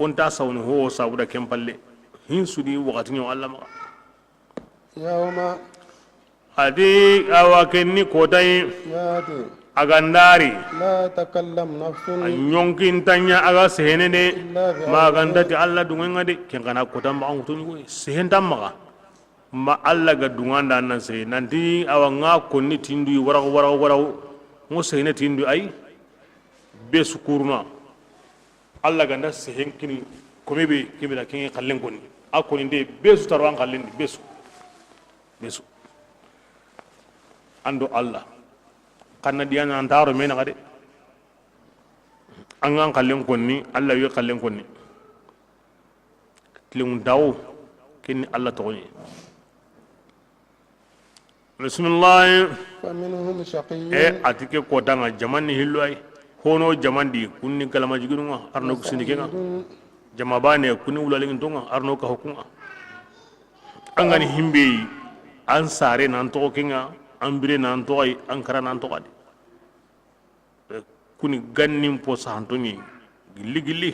onta sawun ho sabura kempalle hin sudi wakati nyo alla maga يوم adi awakenni kotai ياتي agandari لا تكلم نفس nyonkin tanya aga sehene de إلا بأذن maganda ti alla dunga de kengana kota ma ngutu ni sehen tamma ma alla ga dunganda nan se nanti awanga konni tindu wara mo sehene tindu ay be sukurna alla ga nda sehen kini komi be kibira kin kallen konni akoni de be su tarwan kallen besu ando alla kanna diana antaro mena gade angan kallen konni alla wi kallen konni tlum daw kin alla togni bismillah فمنهم شقي atike ko danga jamani hillo ay hono jamandi kunni kalama jigirunga arno kusindikenga jama bane kunni wulalingin tonga arno ka hukunga angani himbe an sare nan to kinga an bire nan to ay an kara nan to adi kuni gannim po santoni gilli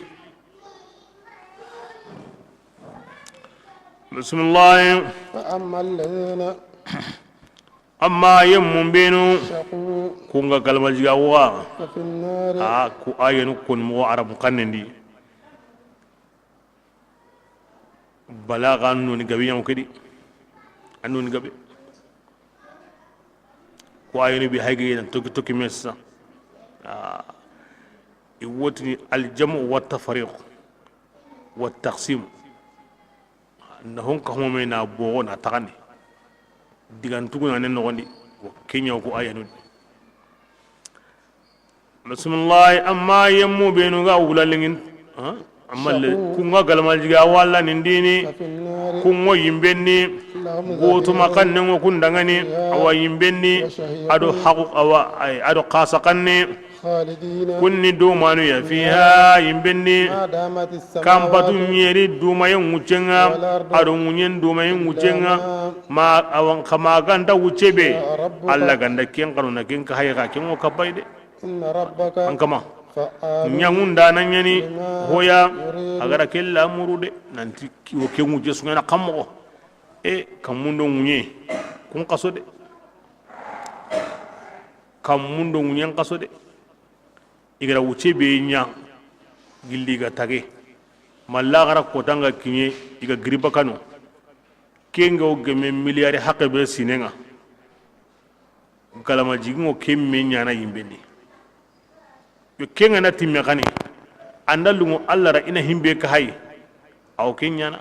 bismillah فأما الذين amma yemmun benu شقوا kunga kalmal jiga wa ففي النار ku ayenu kun mo arab kannendi balaga nuni gabi yam kedi anun gabe ko ayenu bi hayge yan tokki messa iwotni aljamu wa tafriq wa taqsim nahon ka mo me na bo na tagani digantugo na nen nogondi ko kenya ko ayanu bismillah amma yemmu benu ga wulalingin amma le kunga galmal jiga walla nindini ففي النار kungo yimbenni لهم goto makanne ngo kundangani awa yimbenni ado haqu awa ado qasakanni خالدين kunni do manu ya fiha yimbenni ما دامت kampatu السماوات nyeri dumayen wucenga ado munyen dumayen wucenga ma awan kama ganda wucebe alla ganda ken kanuna ken ka hayga ken o kabayde إن ربك an kama فعال nyangunda nanyani hoya agara kella murude nanti o ken wuje sungana kammo kamundo munye kun kasode kamundo munye kasode igara wucebe nya gilli ga tage malla gara kotanga kinye iga griba kanu kenga o geme miliyari haqqe be sinenga kalama jigingo kemme nyana yimbendi yo kenga na timme kani andalungo allara ina himbe ka hay aw kenyana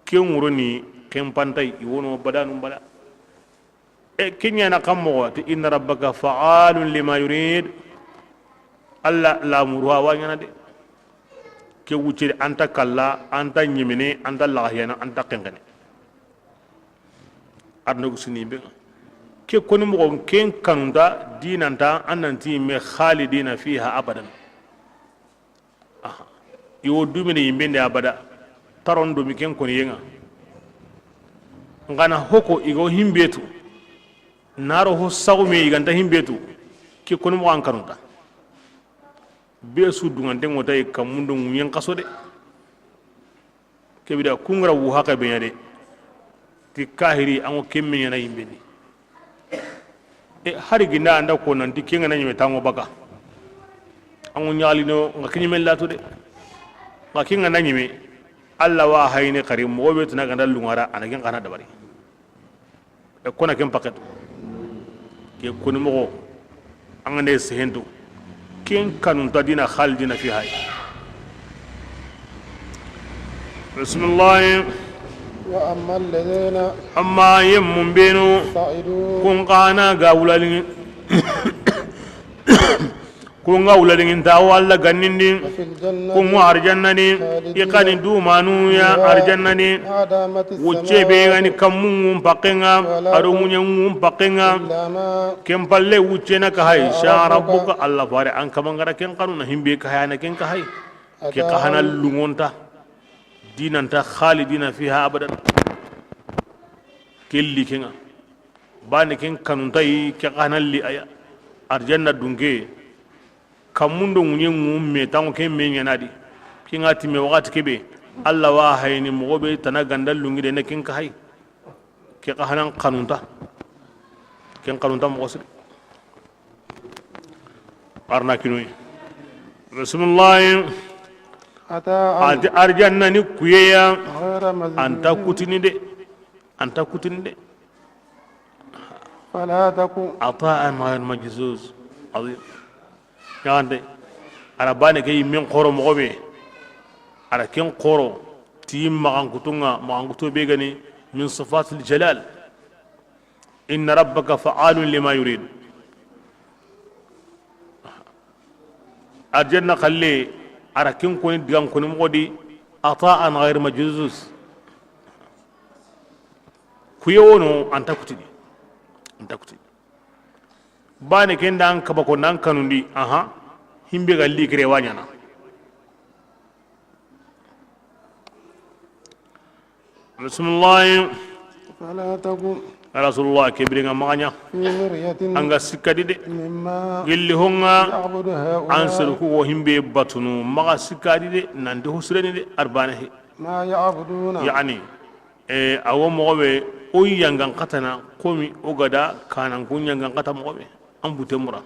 kenguro ni kempantai iwono badanu bada kenyana kammo ti inna rabbaka fa'alun lima yurid alla la murwa wanyana de ke wucire anta kalla anta nyimine anta lahyana anta kenkene arno suni be ke koni mo ken kanunda dinanta annanti me khalidina fiha abadan yo dumine yimbende abada taron do mi ken koni yenga ngana hoko igo himbetu naro ho sawme iganta himbetu ke koni mo an kanunda be su dungante ngota e kamundo nyen kaso de kebida kungra wu haka be yade ti kahiri ango kemme yana yimbe ni hari ginda anda ko nan ti kenga nanyime tango baka ango nyali no ngakini mella to de ngakinga nanyime alla wa hayne karim mo be tuna ganda lungara anagen kana dabari kona kem paket ke koni mo angane sehendo ken kanun tadina khalidina fiha bismillah وأما الذين amma yemmun benu صعدوا kun kana ga wulalin kunga uladingin ta walla gannindi وفي الجنة kunga arjannani ikani dumanu ya arjannani ما دامت wucce be السماوات gani kammun pakenga ado munyen pakenga إلا ما kempalle wucce na ka hay sha rabbuka allah fare an kamangara ken kanuna himbe ka hayana ken ka hay ke ka hanal lungonta dinanta khalidina fiha abadan kelli kenga bani ken kanunta yi ke ka hanal li aya arjanna dunge kamundo munyen mumme tango ken me nyanadi kinga timme wakati kebe allah wa hayni mogobe tana gandal lungi de ne ken ka hay ke ka hanan kanunta ken kanunta mo gosi arna kinoy bismillah أتى arjanna ni kuyeya غير anta مزيد kutini de فلا تكن ataan غير majzuz azim yande ara bane kay min qoro mogobe ara ken qoro tim magan kuto be gani min sifatil jalal inna rabbaka fa'alun lima yurid arjanna khalle ara ken koni digan koni mogodi ataan ghayr majzuz kuyono anta kutini bane ken dan kaba ko nan kanundi aha himbe galli kire wanyana bismillah فلا تكن rasulullah kebringa maganya في مرية anga sikadi de مما gilli honga يعبد ansar هؤلاء ku wo himbe batunu maga sikadi de nande husreni de arbana he ما يعبدون yani awo mogobe o yangan katana komi o gada kanan kun yangan kata mogobe an bute mura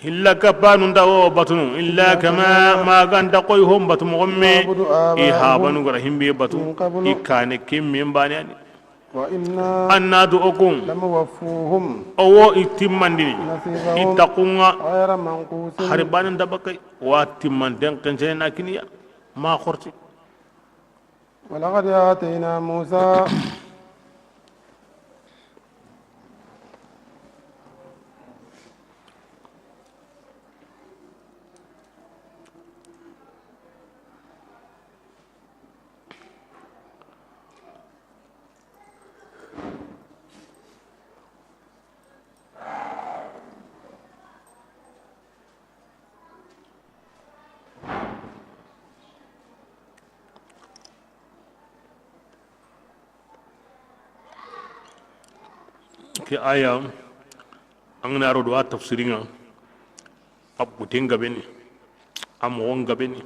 illa kapanu ndawo batunu illa kama ma ganda koy hom batu mogomme e habanu gara himbe batu e kane kemme mbani ani وإنا annadu okun لموفوهم owo itimmandini نصيبهم ittaqunga غير منقوص haribanin dabakai wa timmanten kencene na kiniya ma khorti ولقد آتينا موسى ke aya an na ro do tafsiringa abu tenga beni am wonga beni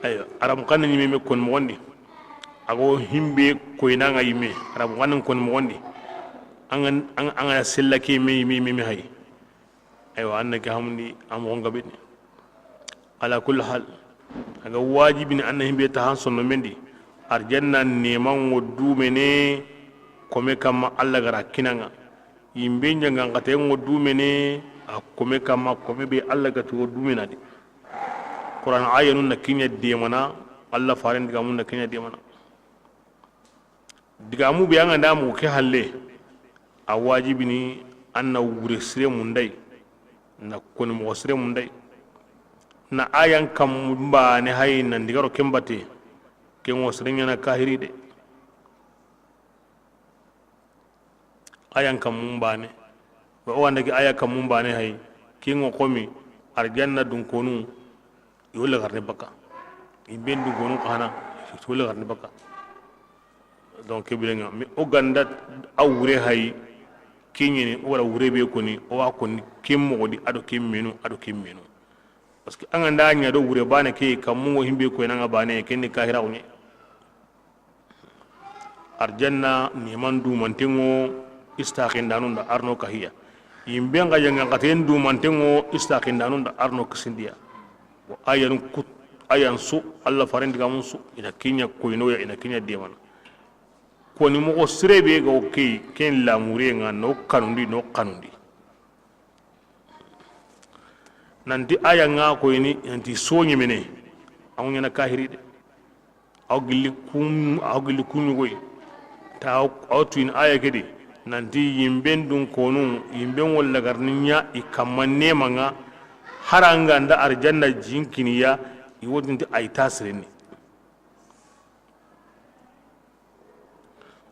ayo aram kan ni me kon mo wondi ago himbe ko ina nga yime aram kan kon mo wondi an sellake me hay ayo annaka hamni am wonga beni ala kulli hal aga wajibi ni anna himbe ta han sonno mendi arjanna neman woddu mene kome kama alla gara kinanga yimbe nyanga ngate woddu mene a kome kama kome be alla gatu woddu mena di qur'an ayanu na kinya de mana alla faran diga mun na kinya de mana diga mu be anga ndamu ke halle a wajibi ni anna wure sire mundai na koni mo sire mundai na ayan kam mbane hay nan digaro kembate ken wasrinya na kahiri de ayan kam mbane wa wanda ki aya kam mbane hay ken ngo komi arjanna dun konu yola garne baka imben dun konu kana yola garne baka donc kebilenga mi o ganda awure hay kinyini wala wure be koni o wa koni kemmo di ado kemmenu parce que an anda nya do wure bana ke kamu himbe ko nanga bane kenni kahira unye arjanna ni mandu mantengo istaqin danunda arno kahiya yimbe nga yanga ngaten du mantengo istaqin danunda arno kisindia wa ayan su alla farendi gamun su ina kinya ko ino ya ina kinya demana ko ni mo sirebe go ke ken la mure nga no kanundi nanti aya nga ko ini nanti soñi mene aw nyana kahiri de aw gilli kum goy ta autuin aya kedi nanti yimben dun konu yimben walla garninya ikammanne manga haranga nda arjanna jinkiniya iwodinti ay tasrini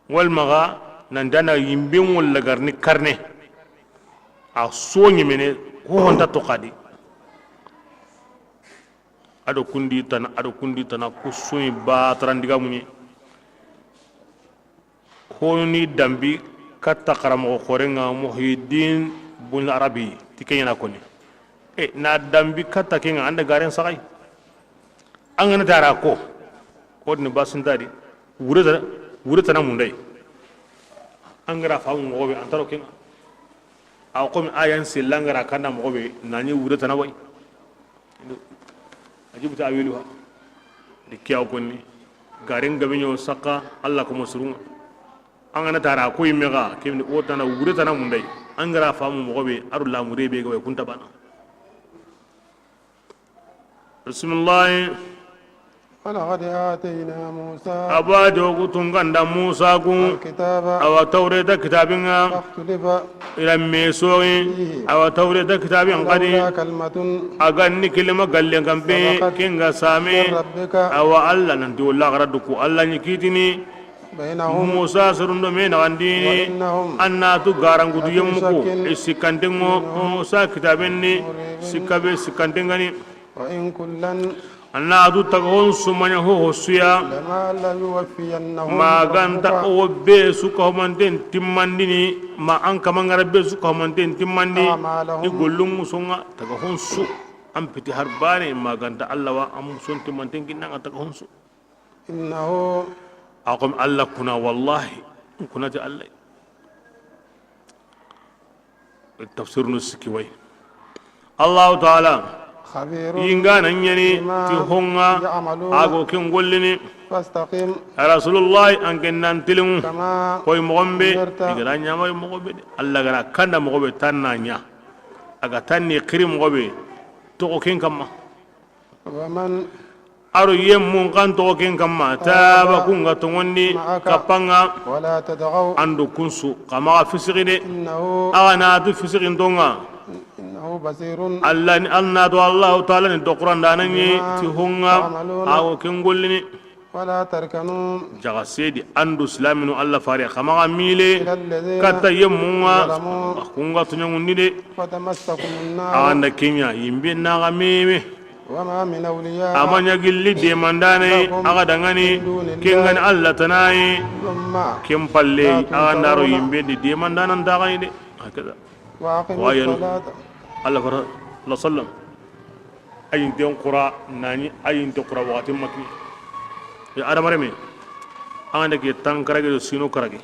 wal maga nandana yimben walla garni karne a soñi mene ko honta to kadi ado kundi tana ko soñi ba tarandiga munye ko ni dambi katta karamo khorenga Muhyiddin bun Arabi tikenya koni na dambi katta kenga anda garen sakai angana tara ko ni basin dadi wure tana mundai angara faamu mogobe antaro kenga aw komi ayan silangara kana mogobe nani wure tana way ajibuta awelu ha dikiya konni garen gabenyo saka Allah ko musrunga angana tara ko yimega kemni o tana wure tana mundai angara faamu mogobe aru la murebe go kunta bana bismillah ولقد آتينا موسى أباجو كتنغان دا موسى كون الكتاب أو توريت كتابنا فاختلف إلى ميسوري أو توريت كتابنا قدي لولا كلمة أغني كلمة قال لي كم بي كينغا سامي ربك أو الله ننتي والله غردكو الله نكيتني بينهم موسى سرندو مين غنديني وإنهم أنا تغارن قدو يمكو إسكندنغو موسى كتابني سكابي سكندنغني وإن كلا anna adu tagon sumanya ho hosuya لما لا يوفينهم maganta o be su ko manten timmandini ma an kamangara be su ko manten timmandi ni gollum musunga taga honsu am piti harbane maganta Allah wa am son timmanten ginna taga honsu إنه aqum Allah kuna wallahi kuna ta Allah tafsir nuski way Allah ta'ala خبير yingana nyani ti honga ago ken gollini فاستقم rasulullah an kennan tilin كما koy mogombe أمرت igara nyama mogobe Allah gara kanda mogobe tananya aga tanni khiri mogobe to ko ken kamma ومن aro yem mun kan to ken kamma taba kunga to wonni kapanga ولا تدغوا andu kunsu kama fisigide إنه ana du fisigin donga إنه بصير Allah ni anna do Allah ta'ala ni do Qur'an danani ti honga ago ken gollini ولا تركنوا jaga sedi andu islaminu Allah fare kama mile إلى الذين kata yemunga ظلموا kunga tunyangundi de فتمسكم النار anda kenya yimbe naga meme وما من أولياء amanya gilli de mandane aga dangani kengani Allah tanai ثم kempalle aga naro yimbe de mandana ndagani de hakaza وأقم وين؟ الصلاة Allah fara la sallam ayin den qura nani ayin de qura wati makni ya adamare me anda ke tankarage do sino karage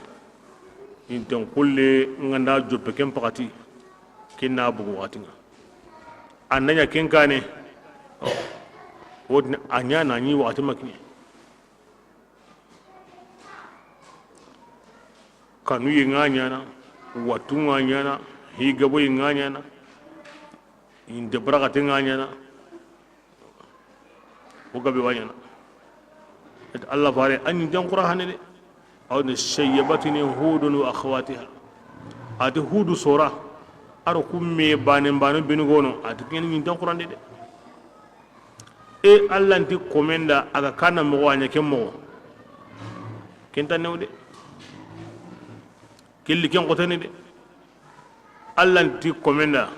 in den kulle nganda jobbe kem pakati kinna bugu watinga annanya kenkane wodna anya nani wati makni kanu yinganya na watu nganya na higabo yinganya na in de braga tenganya na ugabe wanya na Allah fare an jan qur'ani de aw ne shayyabatni hudun wa akhawatiha ati hudu sura aro kumme banen binu gono ati ken ni jan qur'ani de e Allah nti komenda aga kana mo wanya kemmo kenta newde kelli ken qotani de Allah nti komenda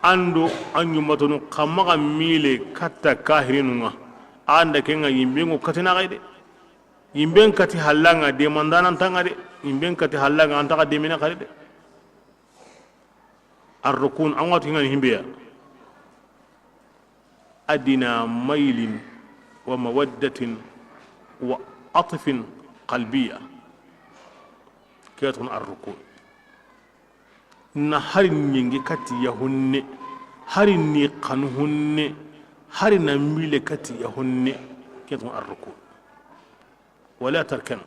ando anyu matonu kamaga mile katta kahirinunga anda kenga yimbengo katina gaide yimben kati halanga de mandana tanga de yimben kati halanga antaka de mina kare de arrukun anwatu ngani himbeya adina mailin wa mawaddatin wa atfin qalbiya kiyatun arrukun na harin nyingi kati ya hunne harin ni kan hunne harin na mile kati ya hunne kiyatun arrukun wala tarkan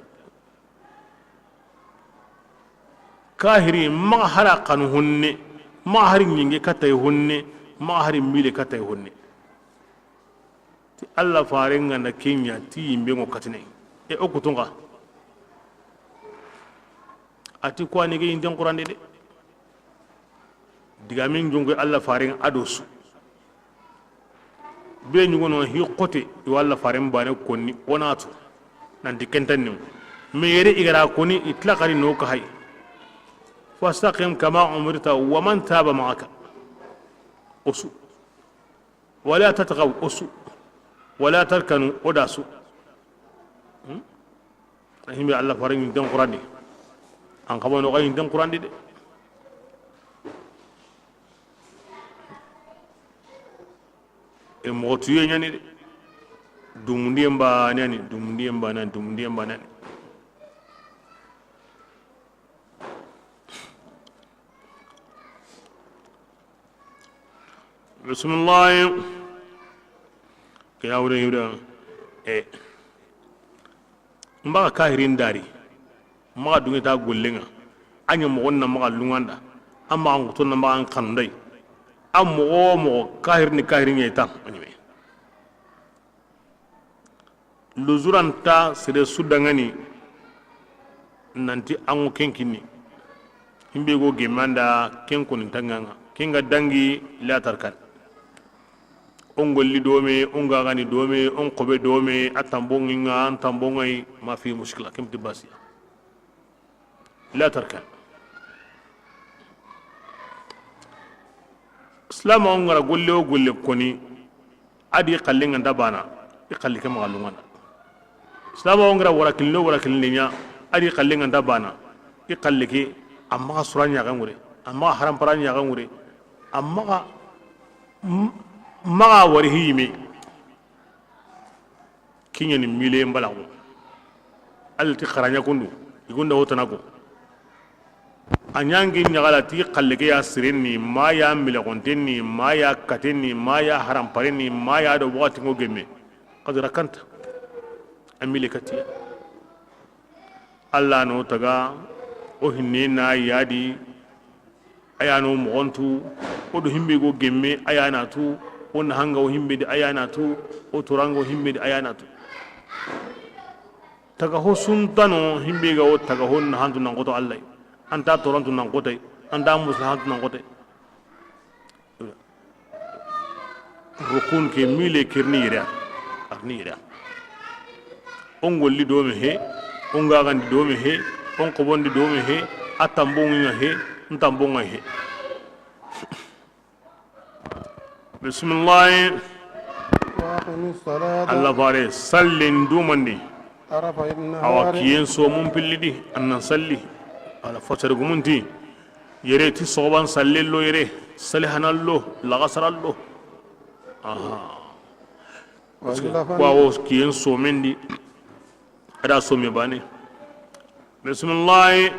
kahiri ma hara kan hunne ma harin nyingi kata ya hunne ma harin mile kata ya hunne ti Allah farenga na kenya ti yimbe ngo katine e okutunga ati ko ani ge inten qur'an de diga min jongo alla farin adosu be nyugono hi qote walla farin bane konni onatu nanti kentan ni me yere igara koni itlaqari no ka hay fastaqim kama umirta wa man taba ma'aka usu wala tatghaw usu wala tarkanu odasu himbe alla farin den qur'ani an kabo no gayin den qur'ani de e motuye nyani de dumundi mba nani dumundi mba nani bismillah kaya wurin yuda mba kahirin dari maga dunga ta gollenga anya mo wonna maga lunganda amma an to na maga kandai ammo mo kahirin yeta anime luzuranta sede sudangani nanti angu kenkini himbe go gemanda kenkoni tanganga kenga dangi la tarkan ongolli dome onga gani dome on qobe dome atambonga antambongai ma fi mushkila kemti basiya la tarkan islam on ngara golle koni adi qallinga ndabana iqalli kama galungana islam on ngara warakillo nya adi qallinga ndabana iqalli ki amma suranya gangure amma haram paranya gangure amma maga wari hime kinyani mile mbalago alti kharanya kundu igunda hotanako anyangi nyagala ti khalleke ya sirenni ma ya mile kontenni ma ya katenni ma ya haram parenni ma ya do wati ngo gemme qadra kanta amile katiya alla no taga o hinne na yadi ayano mogontu o do himbe go gemme ayana tu on hanga o himbe de ayana tu o turango himbe de ayana tu taga ho suntano himbe ga o taga hon hantu nan goto allah anta torantu nan goto anda musla hantu nan goto rukun ke mile kirni ira akni ira on golli do me he on gagandi do me he on qobondi do me he atambonga he ntambonga he bismillah Allah bare sallin dumandi awa kiyen so mun pillidi annan salli ala fatar gumunti yere ti soban sallello yere salihanallo lagasarallo aha wawo kiyen so mendi ada so me bane bismillah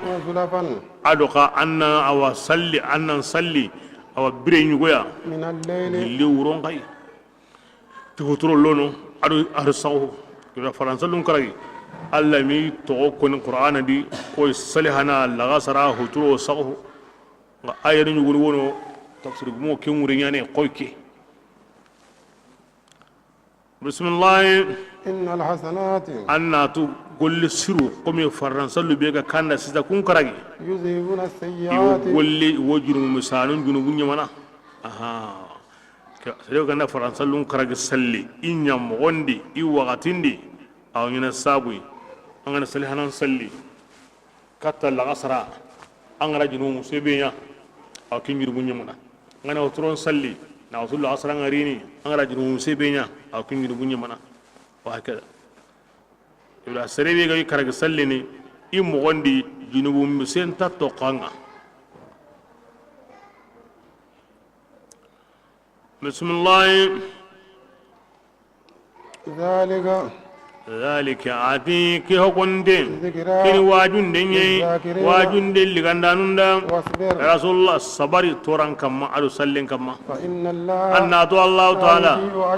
aduka anna awa salli annan salli awa bire nyugoya li wuron kai to toro lono adu sawo kira faransa lun karagi alla mi to ko ni qur'ana di ko salihana laga sara huturo sawo ga ayani nyugul wono tafsir mo ke ngure nyane koyke bismillah innal hasanati annatu golli siru komi faransa lu be ga kanda sita kun karagi yuzibuna sayyiati golli wojuru misalun junubu nyamana aha sere ga na faransa lu karagi salli inyam gondi i waqatindi aw nyina sabui angana salli hanan salli katta la asra angara junubu sebenya aw kinjiru nyamana ngana otron salli na usul asra ngarini angara junubu sebenya aw kinjiru nyamana wa hakada ila serebe ga karaga sallini i mogondi junubu misenta to qanga bismillah ذلك عتيك هكونde kini wajunde nye wajunde ligandanunda rasulullah sabari toran kamma adu sallen kamma anna to allah taala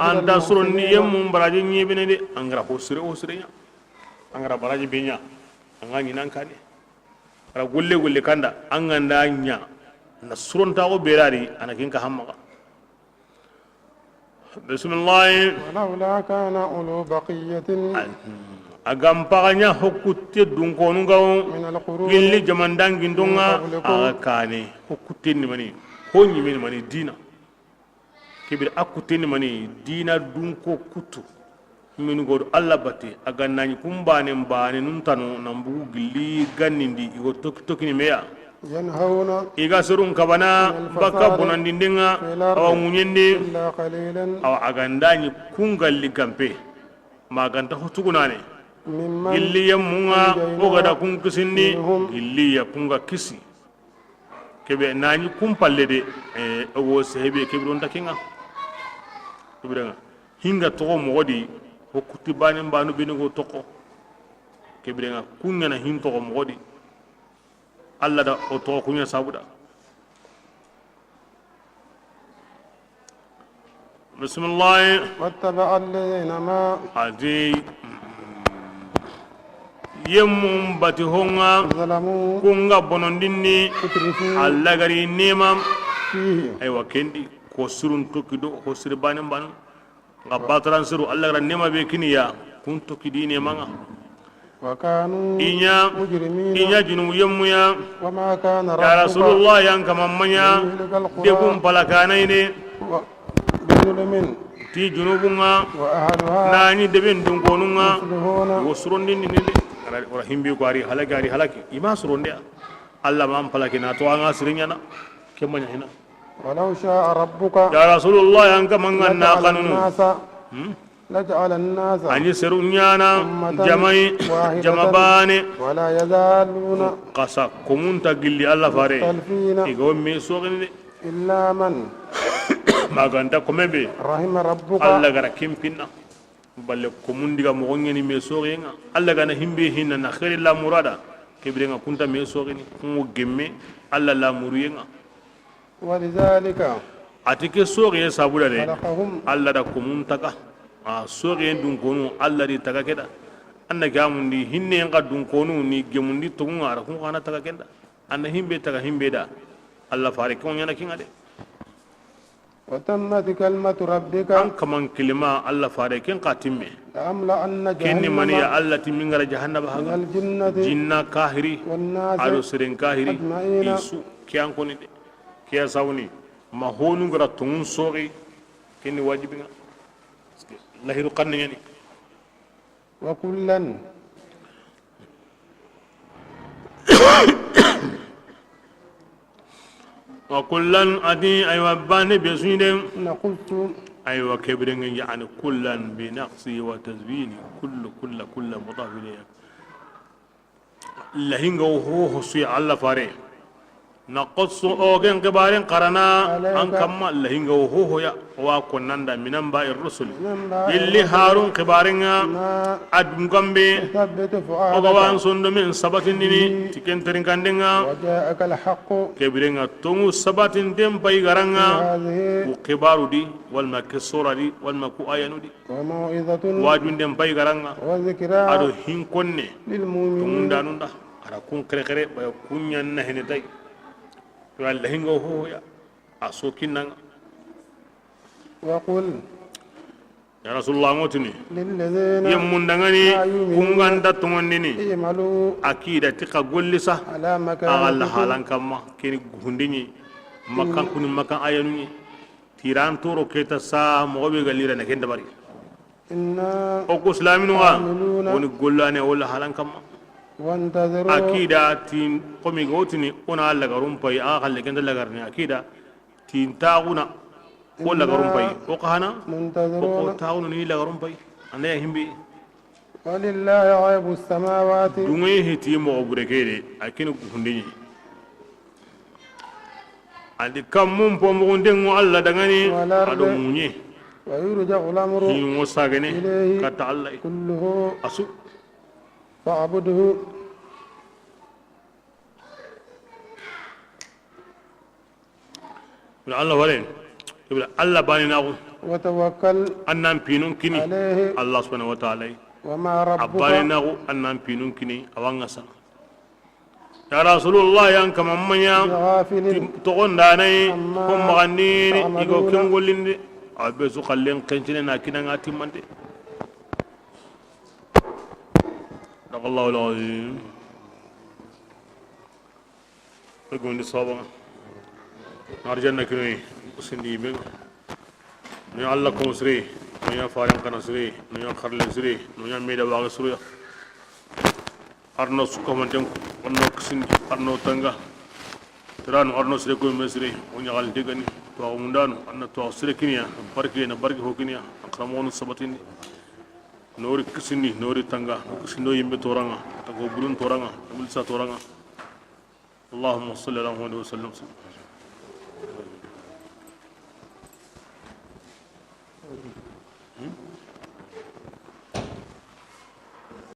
anda surni yemum baraji nyebine de angra hosire nya angara baraji benya angani nan kane ara gulle kanda anganda nya na suronta ko berari anakin ka hamma bismillah ولولا كان أولو بقية agam paganya hokutte dun konu gawo من القرون gilli jamandangin donga من قبلكم aga kane hokutte ni mani honyi men mani dina kibir akutte ni mani dina dun ko kutu min godo Allah bate aga nani kumbane mbane nuntano nambu gilli gannindi igo tokini meya ينهون iga surun kabana baka bonandindenga awa munyende إلا قليلا awa agandani kungalli gampe maganta hotugunane ممن gilli ya munga ogada kun kisindi gilli ya kunga kisi kebe nani kumpalle de owo sehebe kebe don takinga kebe hinga to mogodi hokuti banen banu benigo toko kebe nga kunya na hin to mogodi alla da o to kunya sabuda bismillah واتبع الذين ما adi yemmum bati honga ظلموا kunga bonondinni اترفوا alla gari nema فيه aywa kendi ko surun tokkido ko sir banen banu nga batran siru alla gara nema be kiniya kun tokkidi nema nga وكانوا inya مجرمين junu yemmuya وما كان ya ربك rasulullah yang kamammanya de kum palakana ine بظلم ti junubunga وأهلها nani deben dungonunga مصلحون wo surondindi ne de ora himbi ko ari halaki ima suronde alla mam palaki na to anga sirinyana kemanya hina ولو شاء ربك ya rasulullah yang kamangan na لجعل kanunu الناس لجعل الناس anyi serunyana أمة jamai واحدة jamabane ولا يزالون kasa komunta gilli alla fare مختلفين igo me soginde إلا من maganda komebe رحم ربك alla gara kempinna balle komundiga mo ngeni me sogenga alla gana himbe hinna na khairi la murada kebrenga kunta me sogeni ko gemme alla la muruyenga ولذلك atike soge sabuda de خلقهم alla da komuntaka a soge dun konu alla di taga keda anna gamundi hinne nga dun konu ni gemundi tunga ara kun kana taga kenda anna himbe taga himbe da alla fare ko nyana kinga de وتمت كلمة ربك an kaman kilima alla fare ken qatimme لأملأن kenni mani ya جهنم alla timingara jahannaba من haga الجنة jinna kahiri والناس ado siren kahiri أجمعين isu kiyan koni de kiya sawni ma honu ngara tungun sori kenni wajibinga lahiru qanni yani وكلا wa kullan adi aywa bani besinde نقص aywa kebrenga yani kullan bi naqsi wa tazwini kullu mudaf ilayhi lahinga ho su alla fare naqassu ogen kibarin qarana an kamma lahinga ho ya wa kunanda minan ba'ir rusul illi harun kibaringa ما adum gambe ثبت ogawan فؤادك sondo min sabatin dini tiken terinkandenga وجاءك الحق kebirenga tongu sabatin dem pay garanga هذه ku kibaru di walma kisura di walma ku ayanu di وموعظة wajun dem pay garanga وذكرى ado hinkonne للمؤمنين tumunda nunda ara kun kere kere ba kunyan na hene tay walla hingo ho ya asokinanga وقل ya rasulullah ngotini للذين yemmundangani kunganda tumondini اعملوا akida tika gollisa على agalla مكانتكم halan kamma keni hundinyi makan kuni makan ayanu tiran toro keta sa mobe galira na kenda bari إنا o ko islaminu ga عاملون woni gollane wala halan kamma وانتظروا akida tin komi gotini ona alla garum pay a halle kenda lagarni akida tin tauna wala garum pay o kahana o منتظرون taunu ni lagarum pay anda ya himbi ولله غيب السماوات dungai hiti mo burekede akini hundinyi andi kammum pombo ndengo alla dangani ado munye ويرجع الأمر ni mo sagene إليه kata alla كله asu فاعبده min alla walen ibla alla bani na وتوكل annan pinun kini عليه allah subhanahu wa ta'ala وما abani ربك na annan pinun kini awanga sa ya rasulullah yan kamammanya بغافل togonda nay amma ko magandini igo ta'maluna. kengolinde abe su kallen kencine na kina ngati mande الله العظيم يقول صابا أرجعنا كنوي وسندي بين نيا الله كم سري نيا فارم كنا سري نيا خرل سري نيا ميدا باغ سري أرنو سكومن جنك أرنو كسندي أرنو تنگا ترانو أرنو سري كوي مسري ونيا غال ديغني تو مندانو أن تو سري كنيا بركي نبركي هو كنيا أكرمون سبتين نوري كسندي نوري تنگا كسندو يمبي تورانغا تكو بلون تورانغا ملسا تورانغا اللهم صل على محمد وسلم